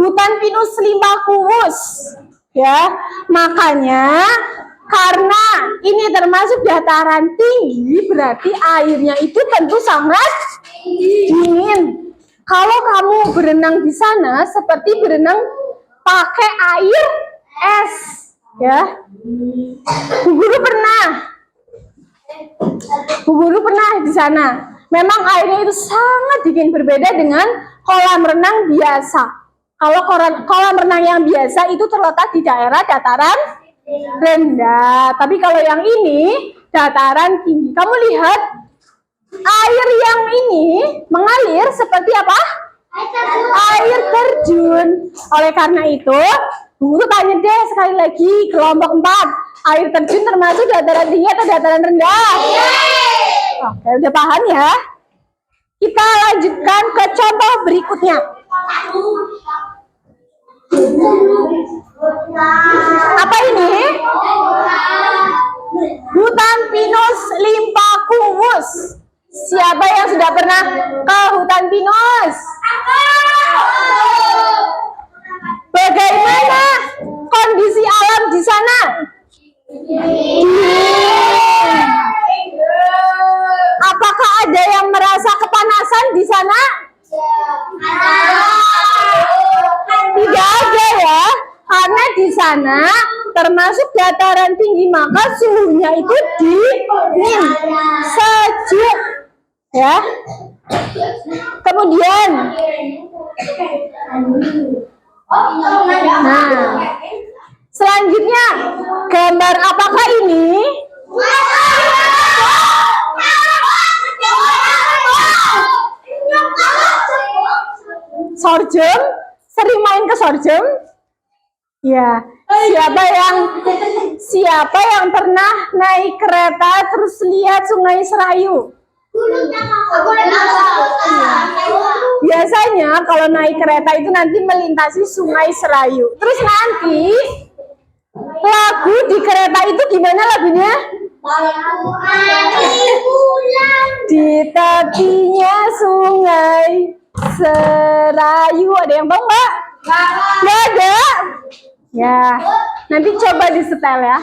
hutan pinus Limakuwus. Ya, makanya karena ini termasuk dataran tinggi, berarti airnya itu tentu sangat dingin. Kalau kamu berenang di sana seperti berenang pakai air es, ya. Bu Guru pernah di sana. Memang airnya itu sangat dingin, berbeda dengan kolam renang biasa. Kalau kolam renang yang biasa itu terletak di daerah dataran rendah. Tapi kalau yang ini dataran tinggi. Kamu lihat air yang ini mengalir seperti apa? Air terjun. Oleh karena itu, guru tanya deh sekali lagi kelompok 4. Air terjun termasuk dataran tinggi atau dataran rendah? Oke, udah paham ya? Kita lanjutkan ke contoh berikutnya. Apa ini? Hutan pinus limpacuus. Siapa yang sudah pernah ke hutan pinus? Bagaimana kondisi alam di sana? Apakah ada yang merasa kepanasan di sana? Tidak ada ya, karena di sana termasuk dataran tinggi, maka suhunya itu dingin, sejuk, ya. Kemudian, nah, selanjutnya gambar apakah ini? Sorghum? Sering main ke sorghum? Ya. Siapa yang pernah naik kereta terus lihat Sungai Serayu? Biasanya kalau naik kereta itu nanti melintasi Sungai Serayu. Terus nanti lagu di kereta itu gimana lagunya? Di tepinya Sungai Serayu. Ada yang tahu nggak? Nggak ada. Ya, nanti coba disetel ya.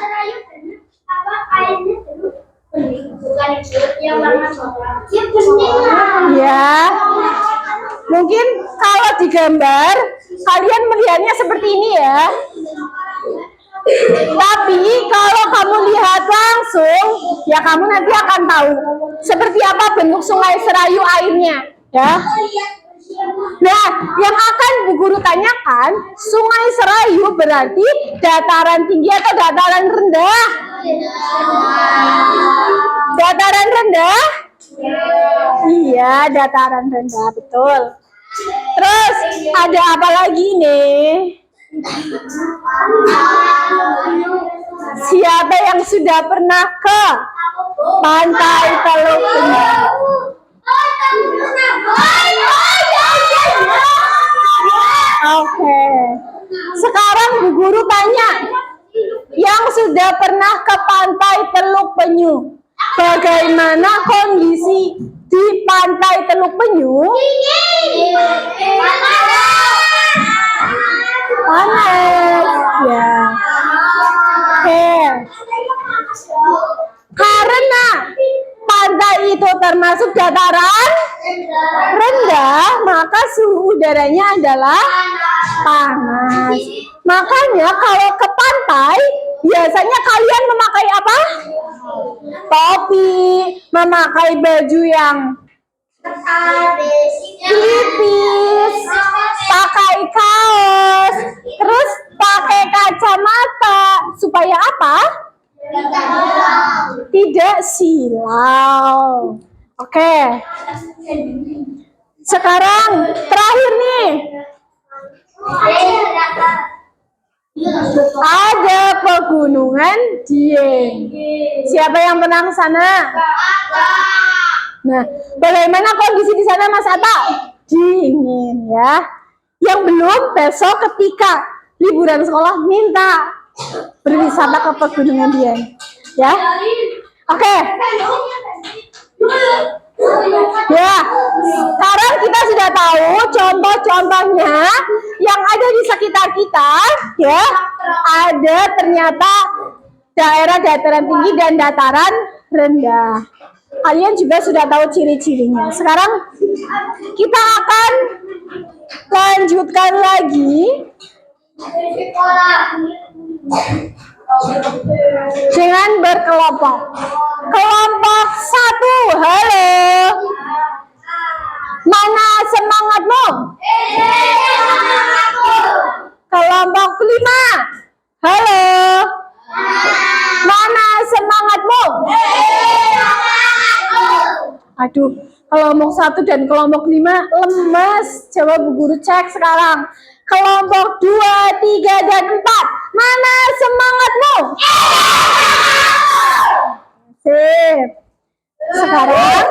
Ya, mungkin kalau digambar kalian melihatnya seperti ini ya. Tapi kalau kamu lihat langsung, ya kamu nanti akan tahu seperti apa bentuk Sungai Serayu airnya, ya. Nah, yang akan Bu Guru tanyakan, Sungai Serayu berarti dataran tinggi atau dataran rendah? Dataran rendah? Iya, dataran rendah, betul. Terus, ada apa lagi nih? Siapa yang sudah pernah ke Pantai Teluk Penyu? Oke. Sekarang Bu Guru tanya, yang sudah pernah ke Pantai Teluk Penyu, bagaimana kondisi di Pantai Teluk Penyu? Panas, ya. Oke. Karena pantai itu termasuk dataran rendah, maka suhu udaranya adalah panas. Makanya kalau ke pantai, biasanya kalian memakai apa? Topi, memakai baju yang tipis, pakai kaos, terus pakai kacamata. Supaya apa? Tidak silau. Oke. Sekarang terakhir nih. Ada pegunungan Dieng. Siapa yang pernah ke sana? Nah, bagaimana kondisi di sana, Mas Atta? Dingin ya. Yang belum, besok ketika liburan sekolah minta berwisata ke pegunungan Dieng, ya. Oke. Ya, sekarang kita sudah tahu contoh-contohnya yang ada di sekitar kita, ya. Ada ternyata daerah dataran tinggi dan dataran rendah. Kalian juga sudah tahu ciri-cirinya. Sekarang kita akan lanjutkan lagi dengan berkelompok. Kelompok 1, halo. Mana semangatmu? Aduh, kelompok 1 dan kelompok 5 lemes. Coba Bu Guru cek sekarang. Kelompok 2, 3, dan 4. Mana semangatmu? Sip. Sekarang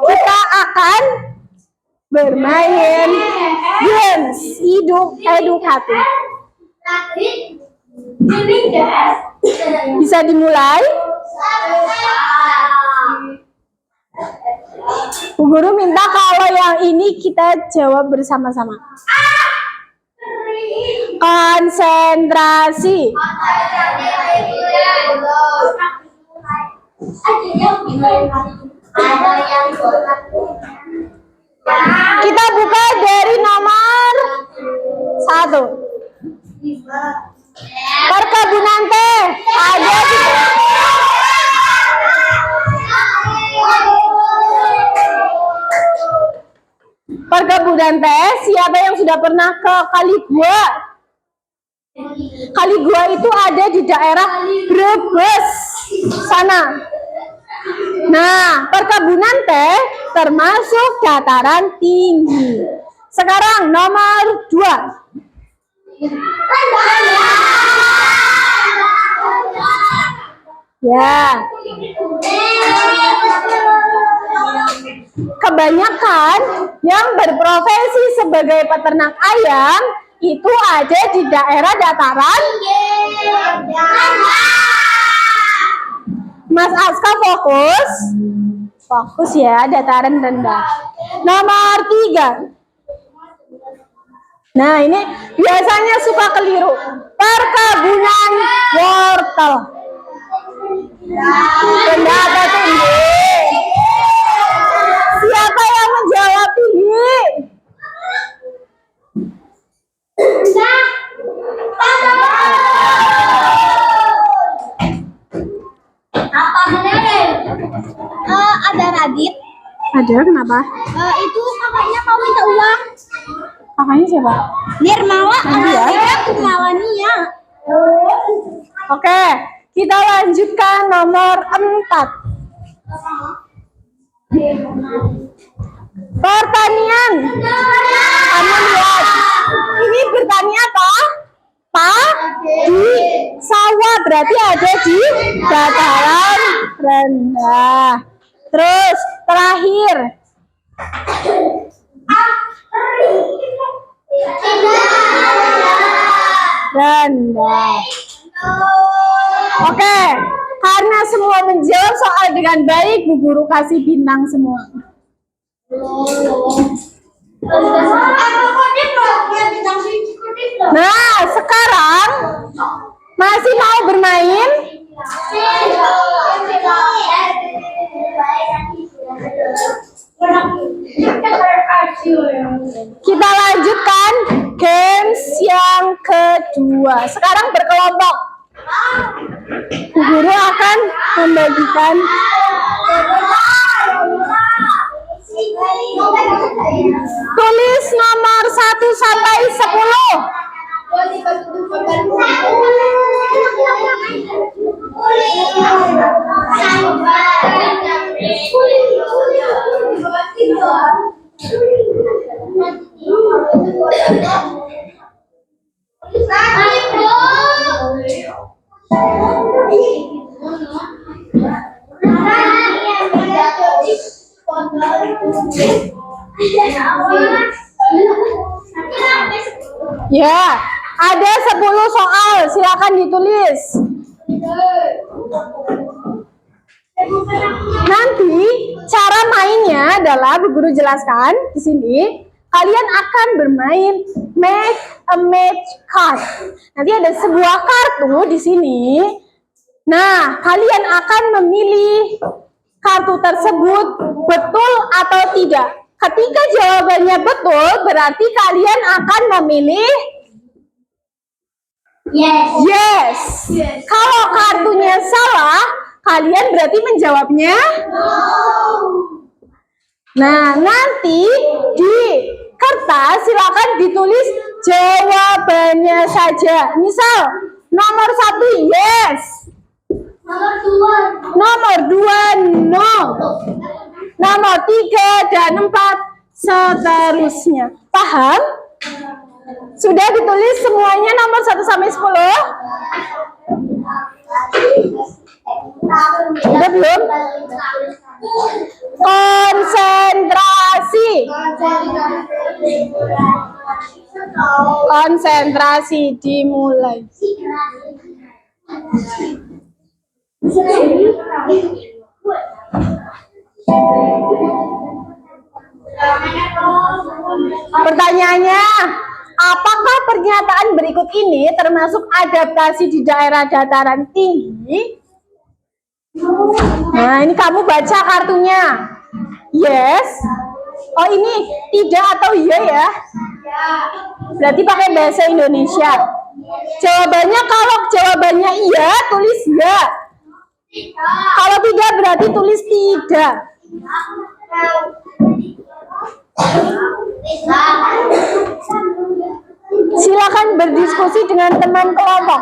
kita akan bermain games edukatif. Bisa dimulai? Bu Guru minta kalau yang ini kita jawab bersama-sama. Konsentrasi. Kita buka dari nomor 1. Perkebunan teh ada di perkebunan teh. Siapa yang sudah pernah ke Kali Gua? Kali Gua itu ada di daerah Brebes sana. Nah, perkebunan teh termasuk dataran tinggi. Sekarang nomor 2. Ya. Kebanyakan yang berprofesi sebagai peternak ayam itu ada di daerah dataran. Mas Aska fokus. Fokus ya, dataran rendah. Nomor 3. Nah, ini biasanya suka keliru. Perkebunan wortel. Rendah atau tinggi? Siapa yang menjawab tinggi? Ada Radit. Ada, kenapa? Itu kakaknya mau minta uang. Kakaknya siapa? Nirmala. Iya. Nirmala Nia. Oke, kita lanjutkan nomor 4. Pertanian. Kamu lihat. Ini bertani apa? Di sawah, berarti ada di dataran rendah. Terus terakhir. Rendah. Oke, karena semua menjawab soal dengan baik, Bu Guru kasih bintang semua. Nah, sekarang masih mau bermain? Kita lanjutkan games yang kedua. Sekarang berkelompok. Bu Guru akan membagikan tulis nomor 1 sampai 10. Ya, ada 10 soal, silakan ditulis. Nanti cara mainnya adalah Bu Guru jelaskan di sini. Kalian akan bermain make a match card. Nanti ada sebuah kartu di sini. Nah, kalian akan memilih kartu tersebut betul atau tidak. Ketika jawabannya betul, berarti kalian akan memilih yes. Kalau kartunya salah, kalian berarti menjawabnya Nah, nanti di kertas silakan ditulis jawabannya saja. Misal, nomor 1 yes. Nomor 2, no. Nomor 3 dan 4, seterusnya. Paham? Sudah ditulis semuanya nomor 1 sampai 10? Sudah belum? Konsentrasi. Konsentrasi dimulai. Pertanyaannya, apakah pernyataan berikut ini termasuk adaptasi di daerah dataran tinggi? Nah, ini kamu baca kartunya. Yes. Oh, ini tidak atau iya ya? Berarti pakai bahasa Indonesia. Jawabannya, kalau jawabannya iya, tulis ya. Kalau tidak, berarti tulis tidak. Silakan berdiskusi dengan teman kelompok.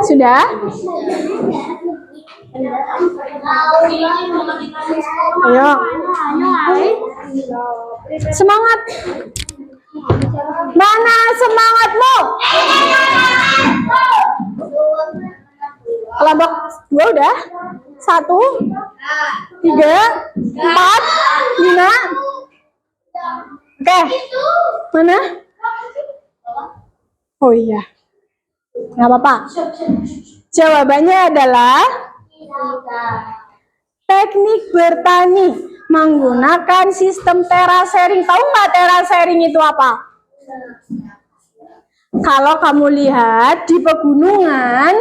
Sudah? Ayo. Semangat. Mana semangatmu? Kelompok 2 udah? 1, 3, 4, 5. Oke. Mana? Oh iya. Nggak apa-apa. Jawabannya adalah teknik bertani menggunakan sistem terasering. Tahu nggak terasering itu apa? Kalau kamu lihat di pegunungan,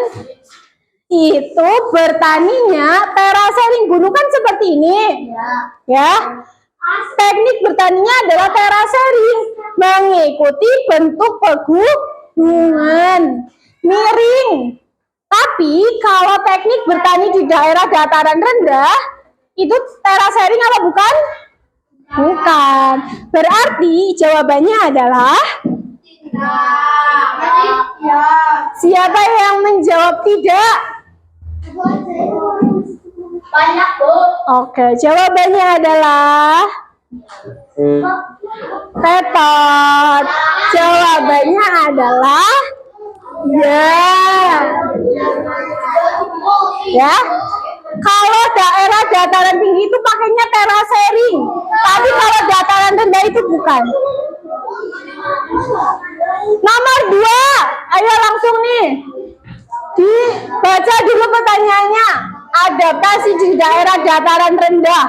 itu bertaninya terasering. Gunung kan seperti ini. Ya. Teknik bertaninya adalah terasering, mengikuti bentuk pegunungan, miring. Tapi kalau teknik bertani di daerah dataran rendah, itu terasering apa bukan? Bukan. Berarti jawabannya adalah siapa yang menjawab tidak? Banyak, Bu. Oke, jawabannya adalah tetot. Jawabannya adalah ya. Kalau daerah dataran tinggi itu pakainya terasering, tapi kalau dataran rendah itu bukan. Nomor 2, ayo langsung nih. Dibaca dulu pertanyaannya. Adaptasi di daerah dataran rendah.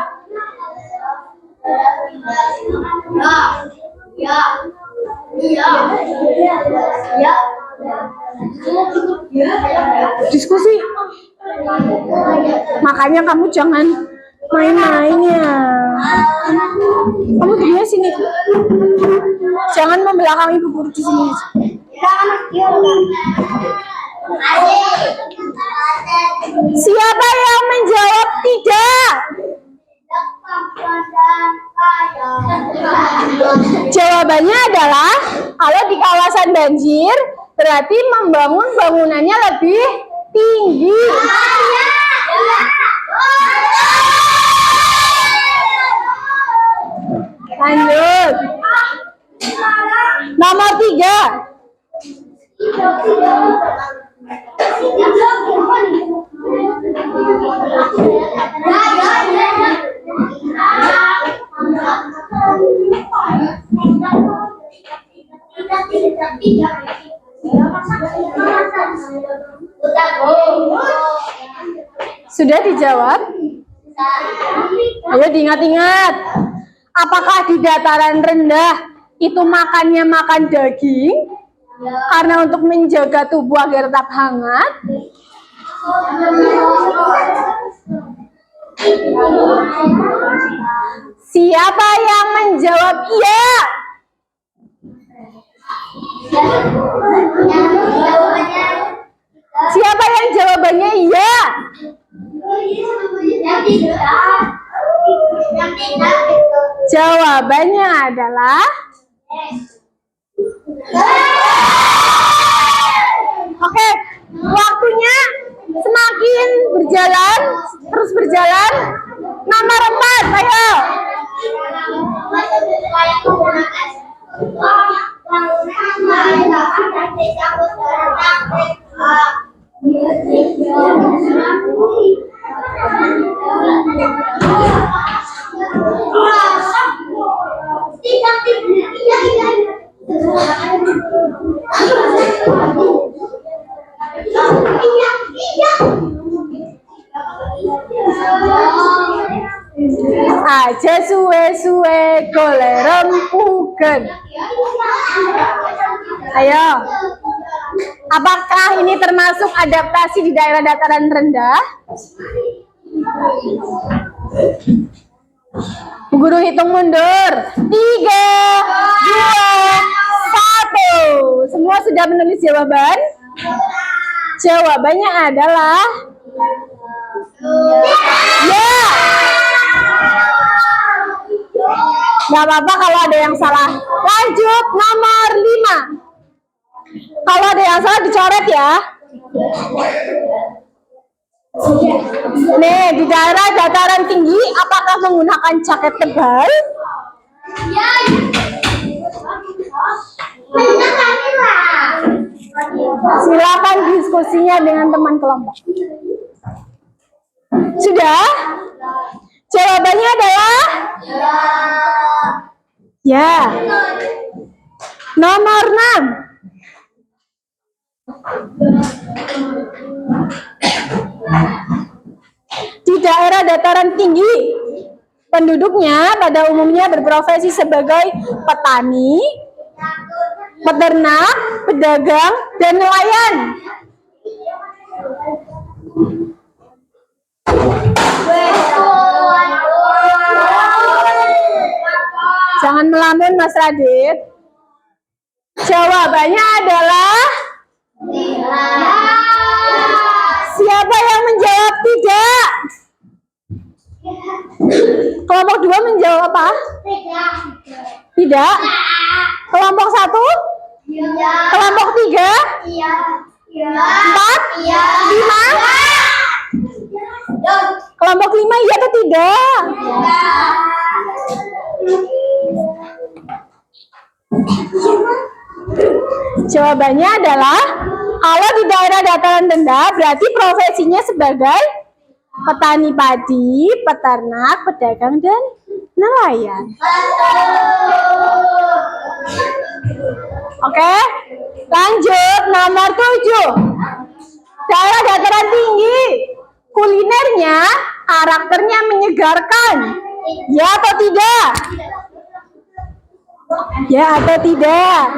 Diskusi. Makanya kamu jangan main-main ya. Kamu dia sini. Jangan membelakangi ibu guru di sini. Siapa yang menjawab tidak? Jawabannya adalah kalau di kawasan banjir berarti membangun bangunannya lebih tinggi. Lanjut. Nomor 3. Sudah dijawab? Ayo diingat-ingat. Apakah di dataran rendah itu makannya makan daging? Karena untuk menjaga tubuh agar tetap hangat. Siapa yang menjawab iya? Siapa yang jawabannya iya? Jawabannya adalah Oke, waktunya semakin berjalan, terus berjalan. Nomor 4, ayo. Aja suwe-suwe golek rempugan. Ayo. Apakah ini termasuk adaptasi di daerah dataran rendah? Bu Guru hitung mundur. 3, 2, 1. Semua sudah menulis jawaban? Jawabannya adalah ya. Gak apa-apa kalau ada yang salah. Lanjut, nomor 5. Kalau ada yang salah dicoret ya. Nih, di daerah dataran tinggi, apakah menggunakan jaket tebal? Silakan diskusinya dengan teman kelompok. Sudah? Jawabannya adalah ya. Nomor 6. Di daerah dataran tinggi, penduduknya pada umumnya berprofesi sebagai petani, peternak, pedagang, dan nelayan. Jangan melamun, Mas Radit. Jawabannya adalah siapa yang menjawab tidak? Kelompok 2 menjawab apa? Tidak. Kelompok 1? Kelompok 3? 4? 5? Kelompok 5 iya atau tidak? Jawabannya adalah kalau di daerah dataran rendah berarti profesinya sebagai petani padi, peternak, pedagang, dan nelayan. Oke, lanjut nomor 7. Daerah dataran tinggi, kulinernya karakternya menyegarkan, ya atau tidak? Ya atau tidak?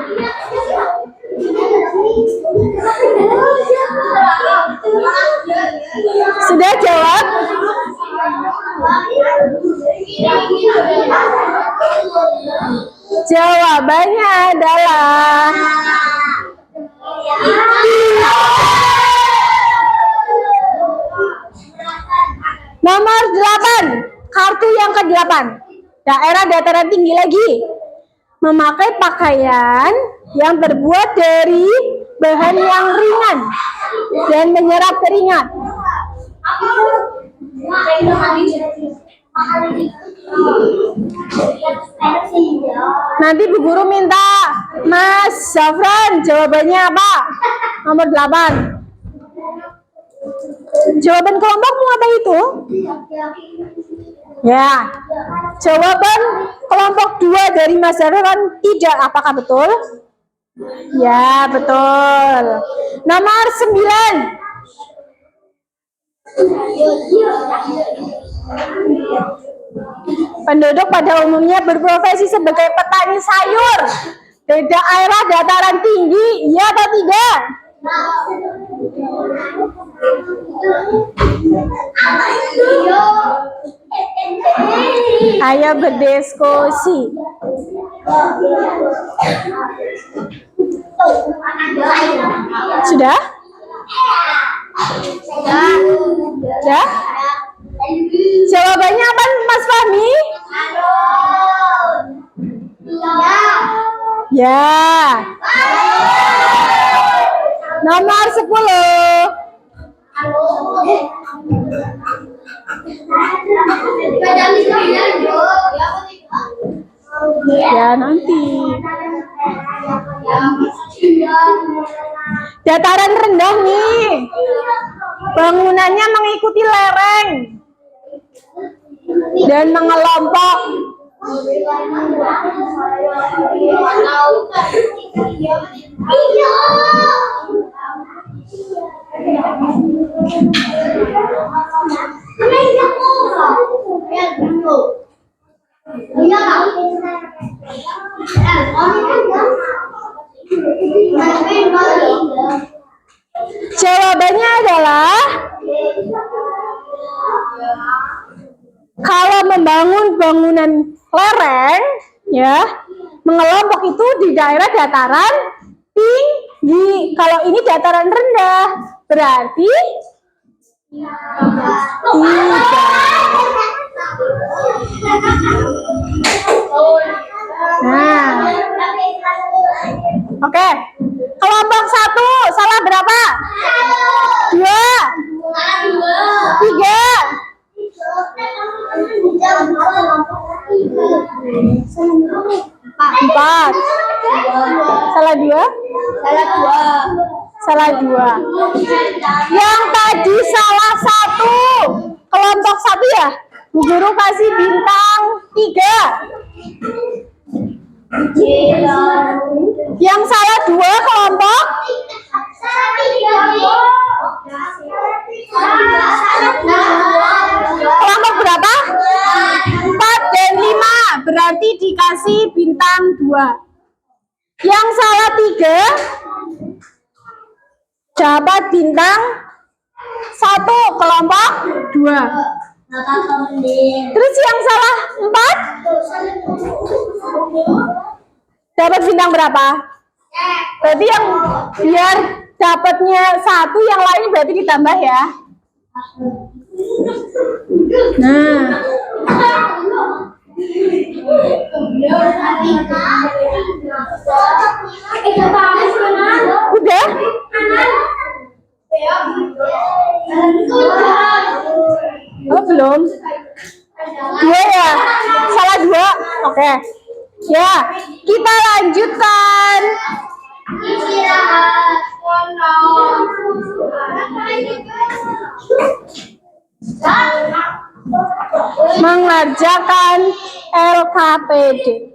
Sudah jawab? Jawabannya adalah nomor 8. Kartu yang ke-8. Daerah dataran tinggi lagi. Memakai pakaian yang terbuat dari bahan yang ringan dan menyerap keringat. Nanti Bu Guru minta Mas Zafran jawabannya apa? Nomor 8. Jawaban kelompokmu apa itu? Ya, jawaban kelompok 2 dari Mas Zafran tidak. Apakah betul? Ya, betul. Nomor 9. Penduduk pada umumnya berprofesi sebagai petani sayur. Di daerah dataran tinggi, iya atau tidak? Ayo berdiskusi. Sudah? Sudah? Jawabannya apa, Mas Fahmi? Ya. Nomor 10. Ya nanti. Dataran rendah nih. Bangunannya mengikuti lereng dan mengelompok. Jawabannya adalah kalau membangun bangunan lereng, ya, mengelompok itu di daerah dataran tinggi. Kalau ini dataran rendah, berarti 3. Nah, oke. Kelompok 1 salah berapa? 2, 3. 4. Salah 2? Salah 2. Yang tadi salah 1. Kelompok 1 ya? Bu Guru kasih bintang 3. Yang salah 2 kelompok? Kelompok berapa? 4 dan 5. Berarti dikasih bintang 2. Yang salah 3 dapat bintang 1, kelompok 2. Terus yang salah 4 dapat bintang berapa? Berarti yang biar dapatnya 1, yang lain berarti ditambah ya. Nah, udah? Oh, belum? 2 ya? Salah 2? Oke. Ya, kita lanjutkan. Mengerjakan LKPD.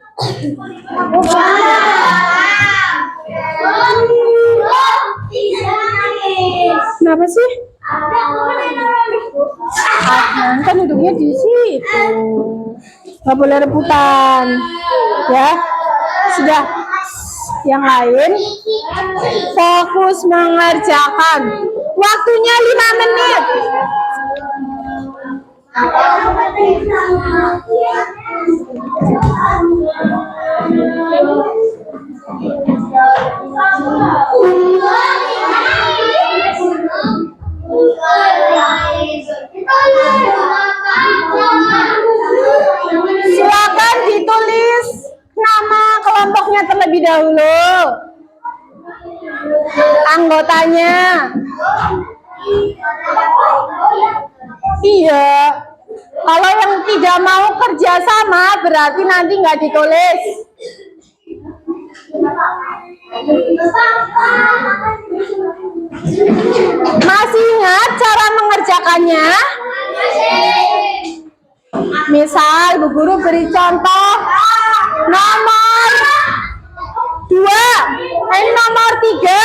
Kenapa sih? Adnan kan duduknya di situ. Nggak boleh rebutan. Ya, sudah. Yang lain fokus mengerjakan. Waktunya 5 menit. Silakan ditulis nama kelompoknya terlebih dahulu, anggotanya. Iya, kalau yang tidak mau kerjasama berarti nanti nggak ditulis. Masih ingat cara mengerjakannya? Misal Bu Guru beri contoh nomor 2, nomor 3.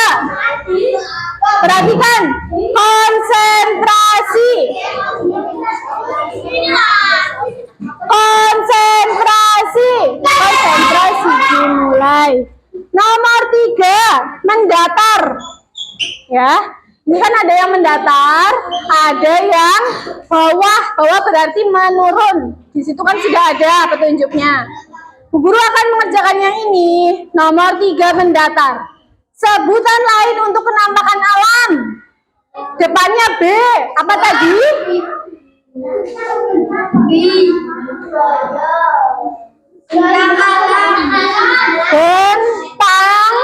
Perhatikan, konsentrasi. Konsentrasi dimulai. Nomor 3, mendatar. Ya, ini kan ada yang mendatar, ada yang bawah. Bawah berarti menurun. Di situ kan sudah ada petunjuknya. Bu Guru akan mengerjakan yang ini. Nomor 3, mendatar. Sebutan lain untuk penampakan alam. Depannya B. Apa tadi? Bentang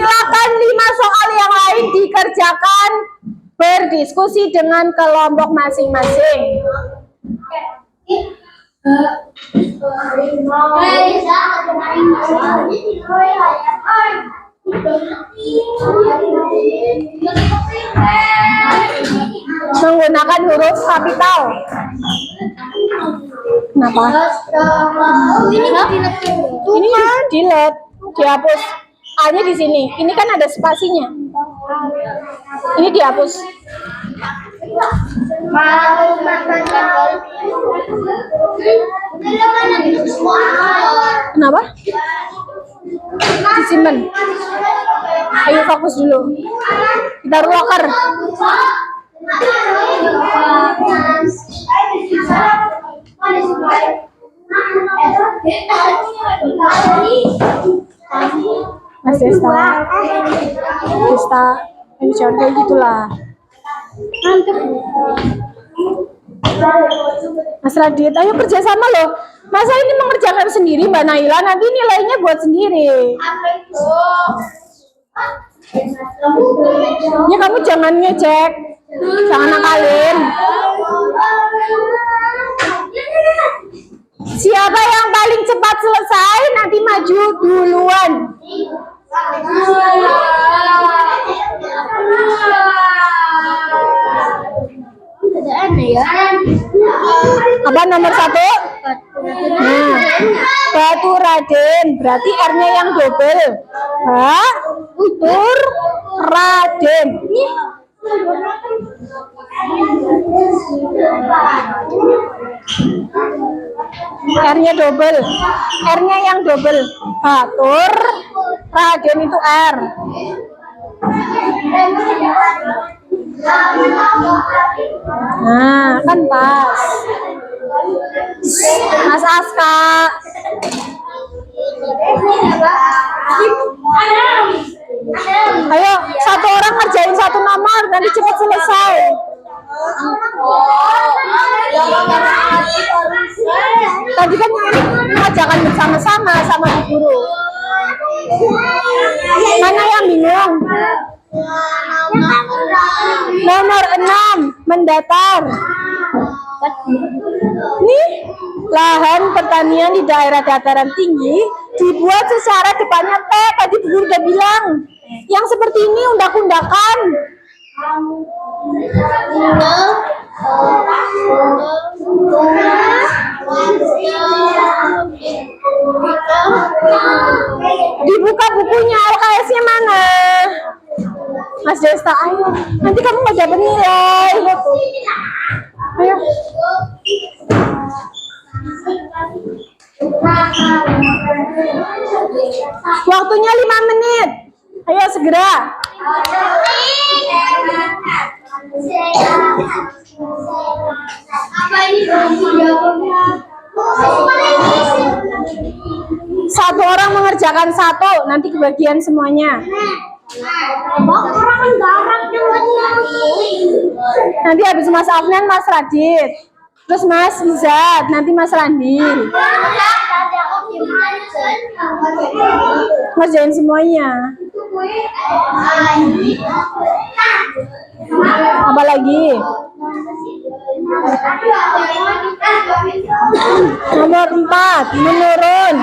Silakan 5 soal yang lain dikerjakan berdiskusi dengan kelompok masing-masing. Menggunakan huruf kapital. Kenapa? Ini delete, dihapus. A-nya di sini. Ini kan ada spasinya. Ini dihapus. Kenapa? Disimpan. Ayo fokus dulu. Kita locker. Mas Desta, jangan kayak gitulah. Mas Radit, ayo kerjasama loh. Masa ini mengerjakan sendiri Mbak Naila, nanti nilainya buat sendiri. Ya kamu jangan ngecek, jangan nakalin. Siapa yang paling cepat selesai nanti maju duluan. Apa nomor 1? Nah, Batu Raden, berarti R-nya yang double. Batu Raden. R-nya double. R-nya yang double. Batur Raden itu R. Nah, kan pas. Mas Aska. Ayo, satu orang ngerjain satu nomor, nanti cepat selesai. Tadi kan ini mengerjakan bersama-sama sama Bu Guru. Mana yang bingung? Nomor 6, mendatar. Nih, lahan pertanian di daerah dataran tinggi dibuat secara depannya T. Tadi Bu Guru udah bilang. Yang seperti ini undak-undakan. Dibuka bukunya, LKS-nya mana? Mas Desta, ayo. Nanti kamu nggak dapat nilai. Ayo. Waktunya 5 menit. Ayo segera. Satu orang mengerjakan satu, nanti kebagian semuanya. Nanti habis Mas Afnan, Mas Radit, terus Mas Izat, nanti Mas Randi. Ngerjain semuanya. Apa lagi? Nomor 4, menurun.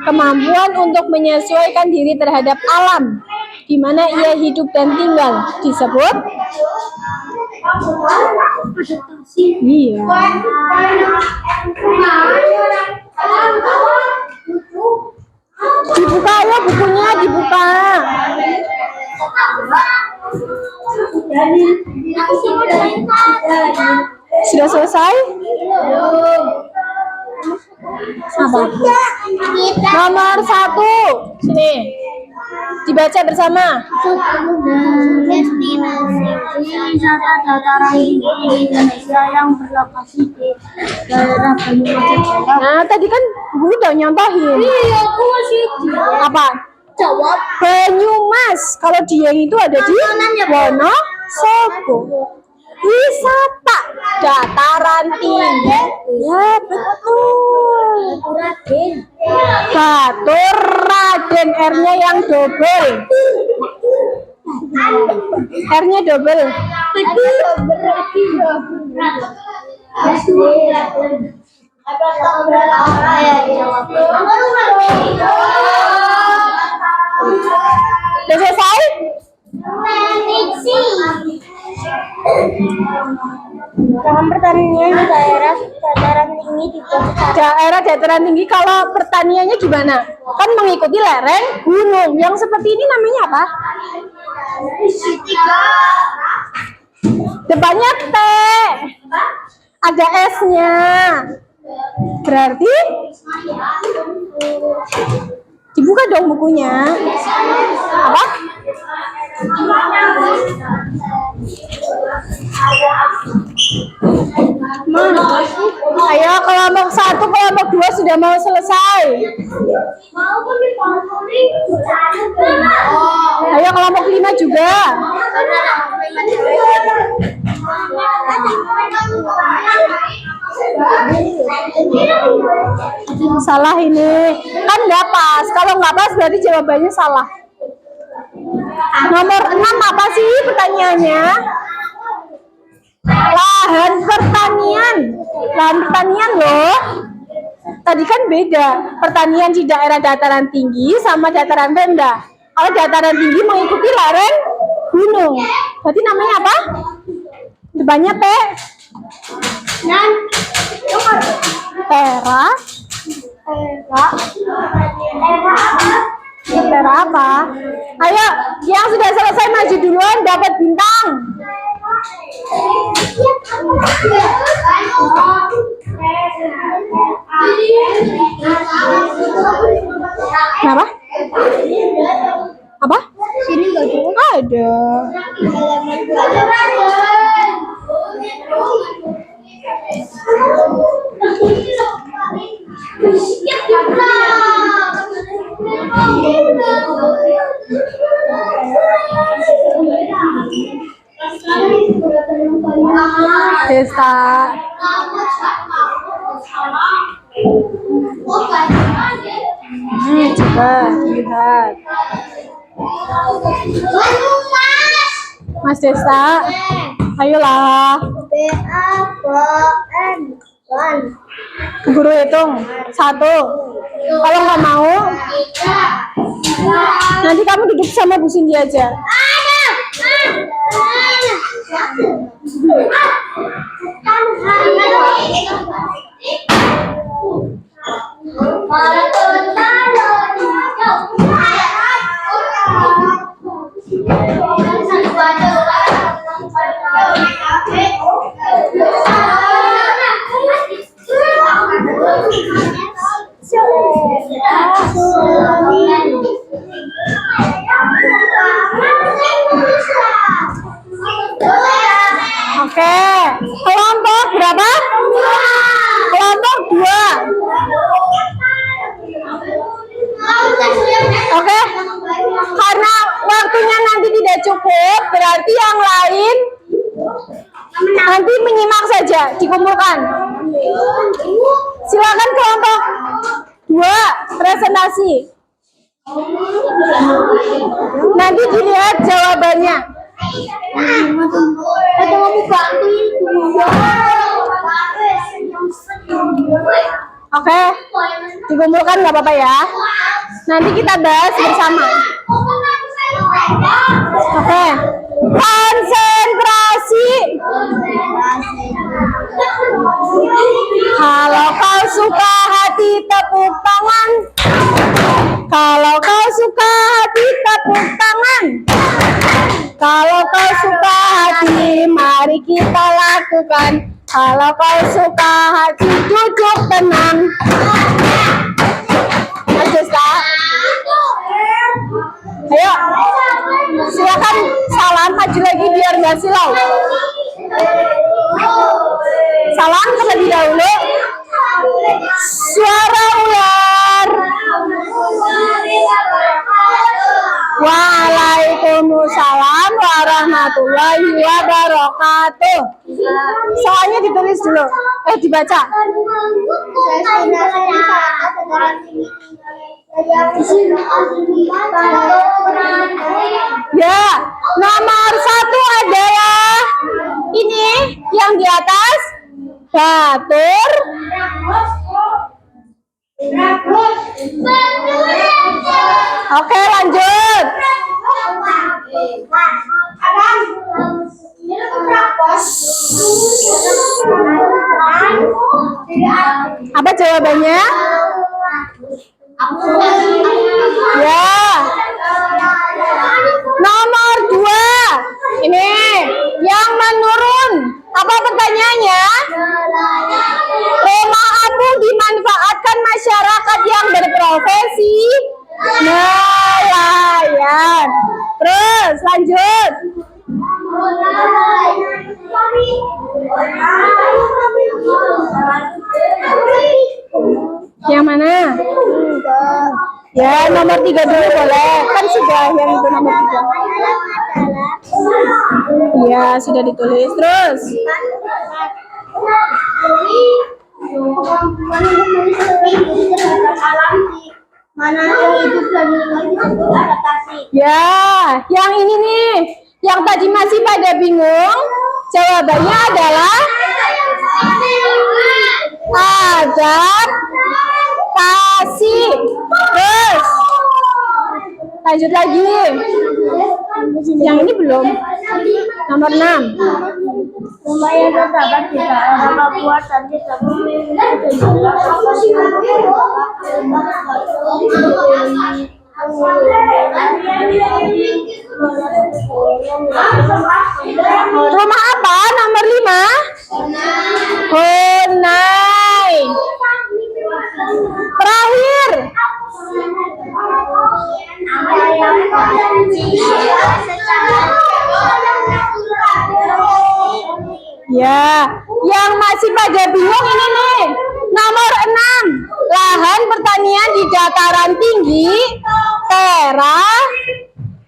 Kemampuan untuk menyesuaikan diri terhadap alam di mana ia hidup dan tinggal disebut iya. Dibuka ya bukunya, dibuka. Sudah selesai? Apa? Nomor 1. Sini. Dibaca bersama. Destinasi wisata dataran tinggi di Indonesia yang berlokasi di daerah Banyumas. Nah, tadi kan Guru udah nyontohin. Iya, aku masih Apa? jawab. Banyumas. Kalau Dieng itu ada di Wonosobo. wisata dataran tinggi. Ya, betul. Batur Raden, R-nya yang double. R-nya double. Udah selesai? Dalam pertanian di daerah dataran tinggi Daerah dataran tinggi, kalau pertaniannya gimana? Kan mengikuti lereng gunung. Yang seperti ini namanya apa? Depannya T. Ada S-nya. Berarti dibuka dong bukunya. Apa? Ayo, kelompok 1, kelompok 2 sudah mau selesai. Ayo, kelompok 5 juga. Salah ini. Kan nggak pas. Kalau nggak pas berarti jawabannya salah. Nomor 6 apa sih pertanyaannya? Lahan pertanian. Lahan pertanian loh. Tadi kan beda. Pertanian di daerah dataran tinggi sama dataran rendah. Kalau dataran tinggi mengikuti lereng gunung. Berarti namanya apa? Depannya T. Tera apa? Ayo, yang sudah selesai maju duluan dapat bintang. Kenapa? Apa? Sini nggak ada. Ada. Desa. Coba lihat. Mas Desa, ayolah. Guru hitung 1. Kalau nggak mau, nanti kamu duduk sama Bu Cindy aja. Oke, kelompok berapa? Kelompok 2. Oke, karena waktunya nanti tidak cukup, berarti yang lain nanti menyimak saja, dikumpulkan. Silakan kelompok 2 presentasi. Nanti dilihat jawabannya. Oke, dikumpulkan nggak apa-apa ya. Nanti kita bahas bersama. Oke, konsentrasi. Kalau kau suka hati tepuk tangan. Kalau kau suka hati tepuk tangan. Kalau kau suka hati, mari kita lakukan. Kalau kau suka hati, duduk tenang. Ayo, silakan salam maju lagi biar nggak silau. Salam terlebih dahulu. Suara ular. Waalaikumsalam warahmatullahi warahmatullahi wabarakatuh. Soalnya ditulis dulu. Dibaca. Ya, nomor 1 adalah ini yang di atas batur. Oke, lanjut. Apa jawabannya? Ya. Nomor 2. Ini yang menurun. Apa pertanyaannya? Rumah apung dimanfaatkan masyarakat yang berprofesi nelayan. Terus lanjut. Yang mana? Ya, nomor 3 dulu boleh. Kan sudah yang itu nomor 3. Iya, sudah ditulis. Terus. Mana yang hidup dan disebut adaptasi. Ya, yang ini nih. Yang tadi masih pada bingung. Jawabannya adalah adaptasi. Terus. Lanjut lagi. Yang ini belum. Nomor 6. Rumah yang terdapat di daerah Papua dan tidak memiliki jendela Rumah apa? Nomor 5. Honai. Terakhir. Ya, yang masih pada bingung ini nih. Nomor 6. Lahan pertanian di dataran tinggi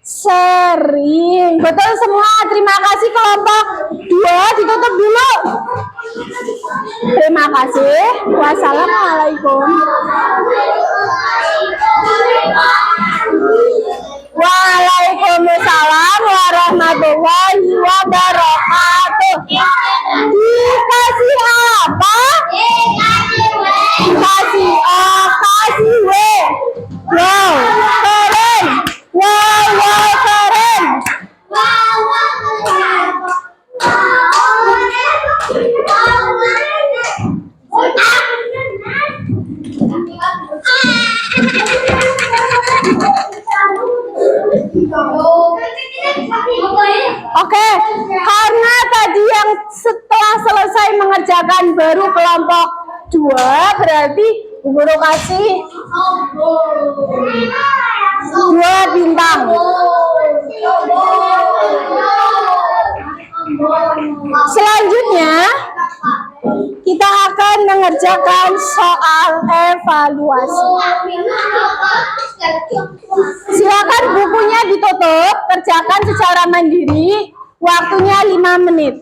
sering. Betul semua. Terima kasih kelompok 2. Ditutup dulu. Terima kasih. Wassalamualaikum. Waalaikumsalam warahmatullahi wabarakatuh. Dikasih apa? Dikasih A, kasih W. Wow, keren. Wow, keren. Oke, karena tadi yang setelah selesai mengerjakan baru kelompok 2, berarti Bu Guru kasih 2 bintang. Selanjutnya, kita akan mengerjakan soal evaluasi. Silakan bukunya ditutup, kerjakan secara mandiri, waktunya 5 menit.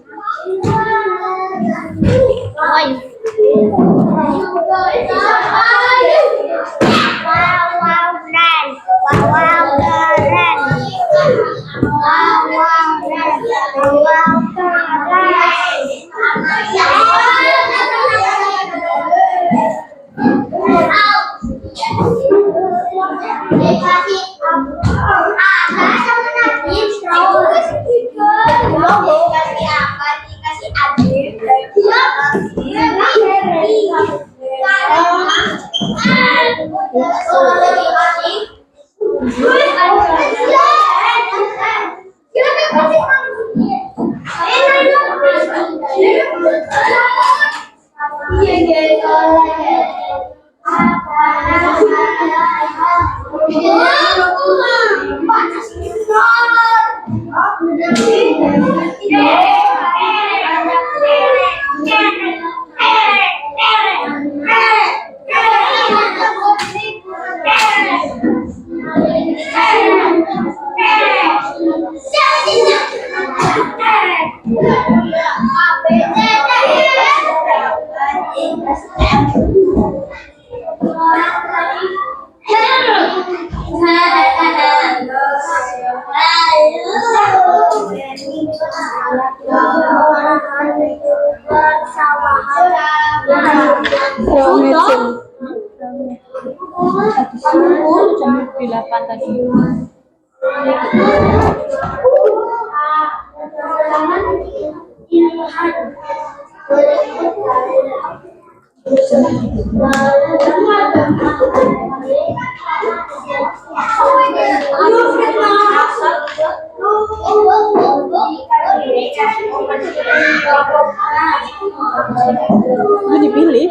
Itu dipilih.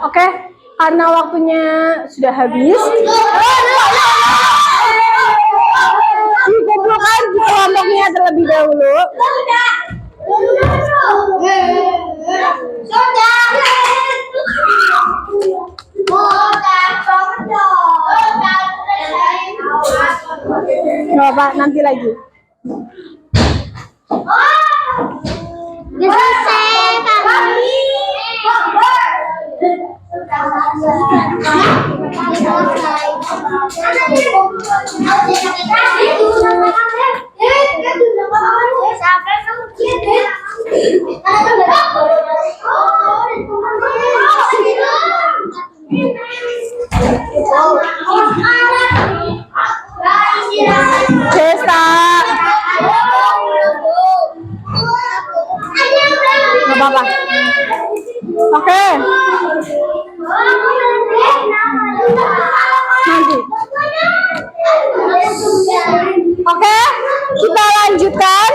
Oke, karena waktunya sudah habis, dikumpulkan di kelompoknya terlebih dahulu. Coba nanti lagi. Desta. Gak apa-apa. Oke. Nanti. Oke, kita lanjutkan.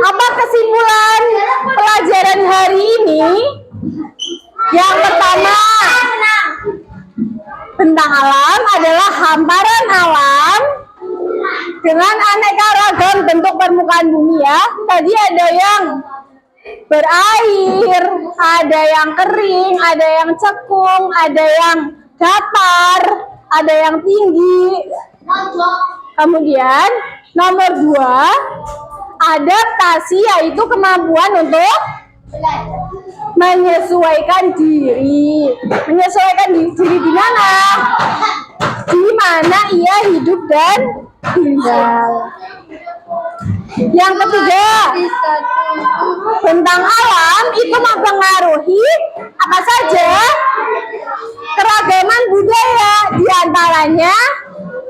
Apa kesimpulan pelajaran hari ini? Yang pertama, bentang alam adalah hamparan alam dengan aneka ragam bentuk permukaan bumi ya. Tadi ada yang berair, ada yang kering, ada yang cekung, ada yang datar, ada yang tinggi. Kemudian nomor 2, adaptasi, yaitu kemampuan untuk menyesuaikan diri. Menyesuaikan diri di mana? Di mana ia hidup dan tinggal. Yang ketiga, bentang alam itu mempengaruhi apa saja? Keragaman budaya, diantaranya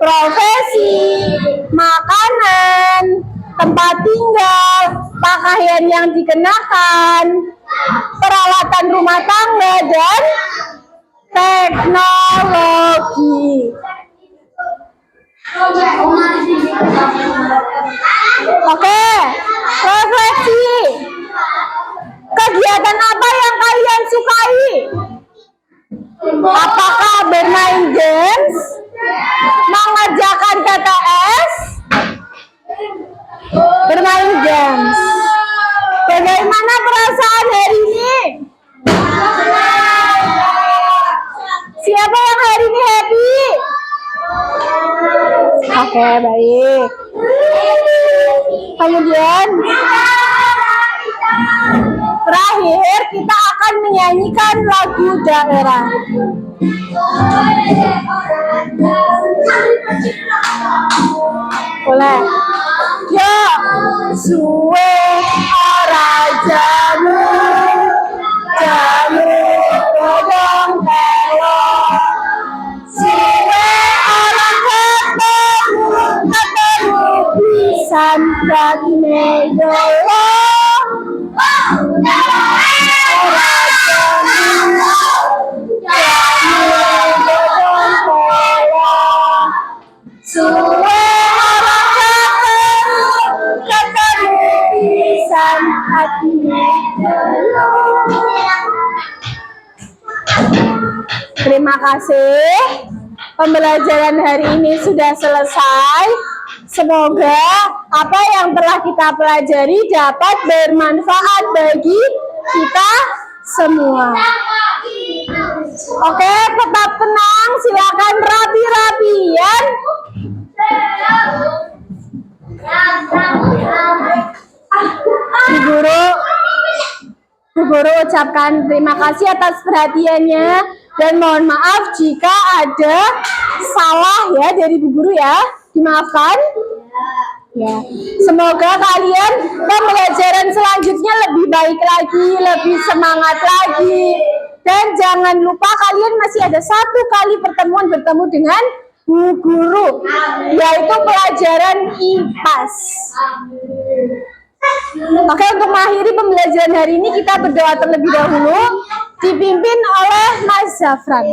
profesi, makanan, tempat tinggal, pakaian yang dikenakan, peralatan rumah tangga, dan teknologi. Oke, refleksi. Kegiatan apa yang kalian sukai? Apakah bermain games, mengerjakan TTS, bermain games? Bagaimana perasaan hari ini? Siapa yang hari ini happy? Oke, baik. Kemudian terakhir kita akan menyanyikan lagu daerah. Boleh? Ya, suwe ora jamu, jamu godong telo. Suwe ora ketemu, ketemu pisan dadine dolo. Ora jamu, jamu godong telo. Suwe ora ketemu pisan hadine dolo. Terima kasih. Pembelajaran hari ini sudah selesai. Semoga apa yang telah kita pelajari dapat bermanfaat bagi kita semua. Oke, tetap tenang. Silakan Guru ucapkan terima kasih atas perhatiannya dan mohon maaf jika ada salah ya dari Bu Guru ya. Dimaafkan? Ya. Semoga kalian pembelajaran selanjutnya lebih baik lagi, lebih semangat lagi. Dan jangan lupa kalian masih ada 1 kali pertemuan bertemu dengan Bu Guru, yaitu pelajaran IPAS. Oke, untuk mengakhiri pembelajaran hari ini kita berdoa terlebih dahulu, dipimpin oleh Mas Zafran.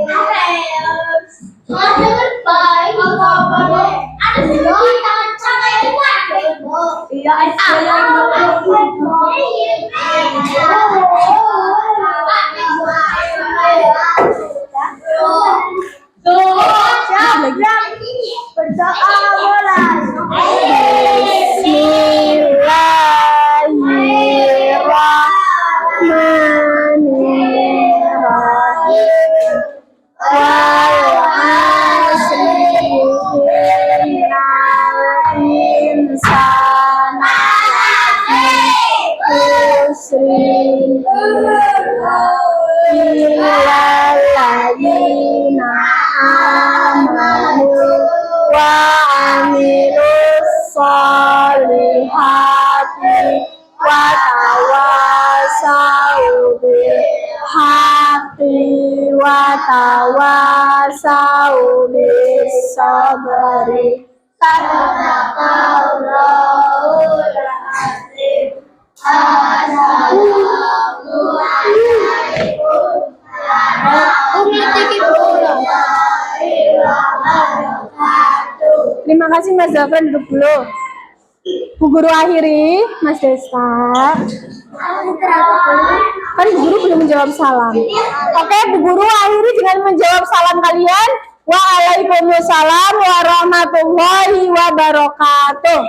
Tawasau bis sabri sadaqallahul azim. Terima kasih Mas Zafran, duduk dulu. Bu Guru akhiri, Mas Desta. Kan Bu Guru belum menjawab salam. Oke, Bu Guru akhiri dengan menjawab salam kalian. Waalaikumsalam warahmatullahi wabarakatuh.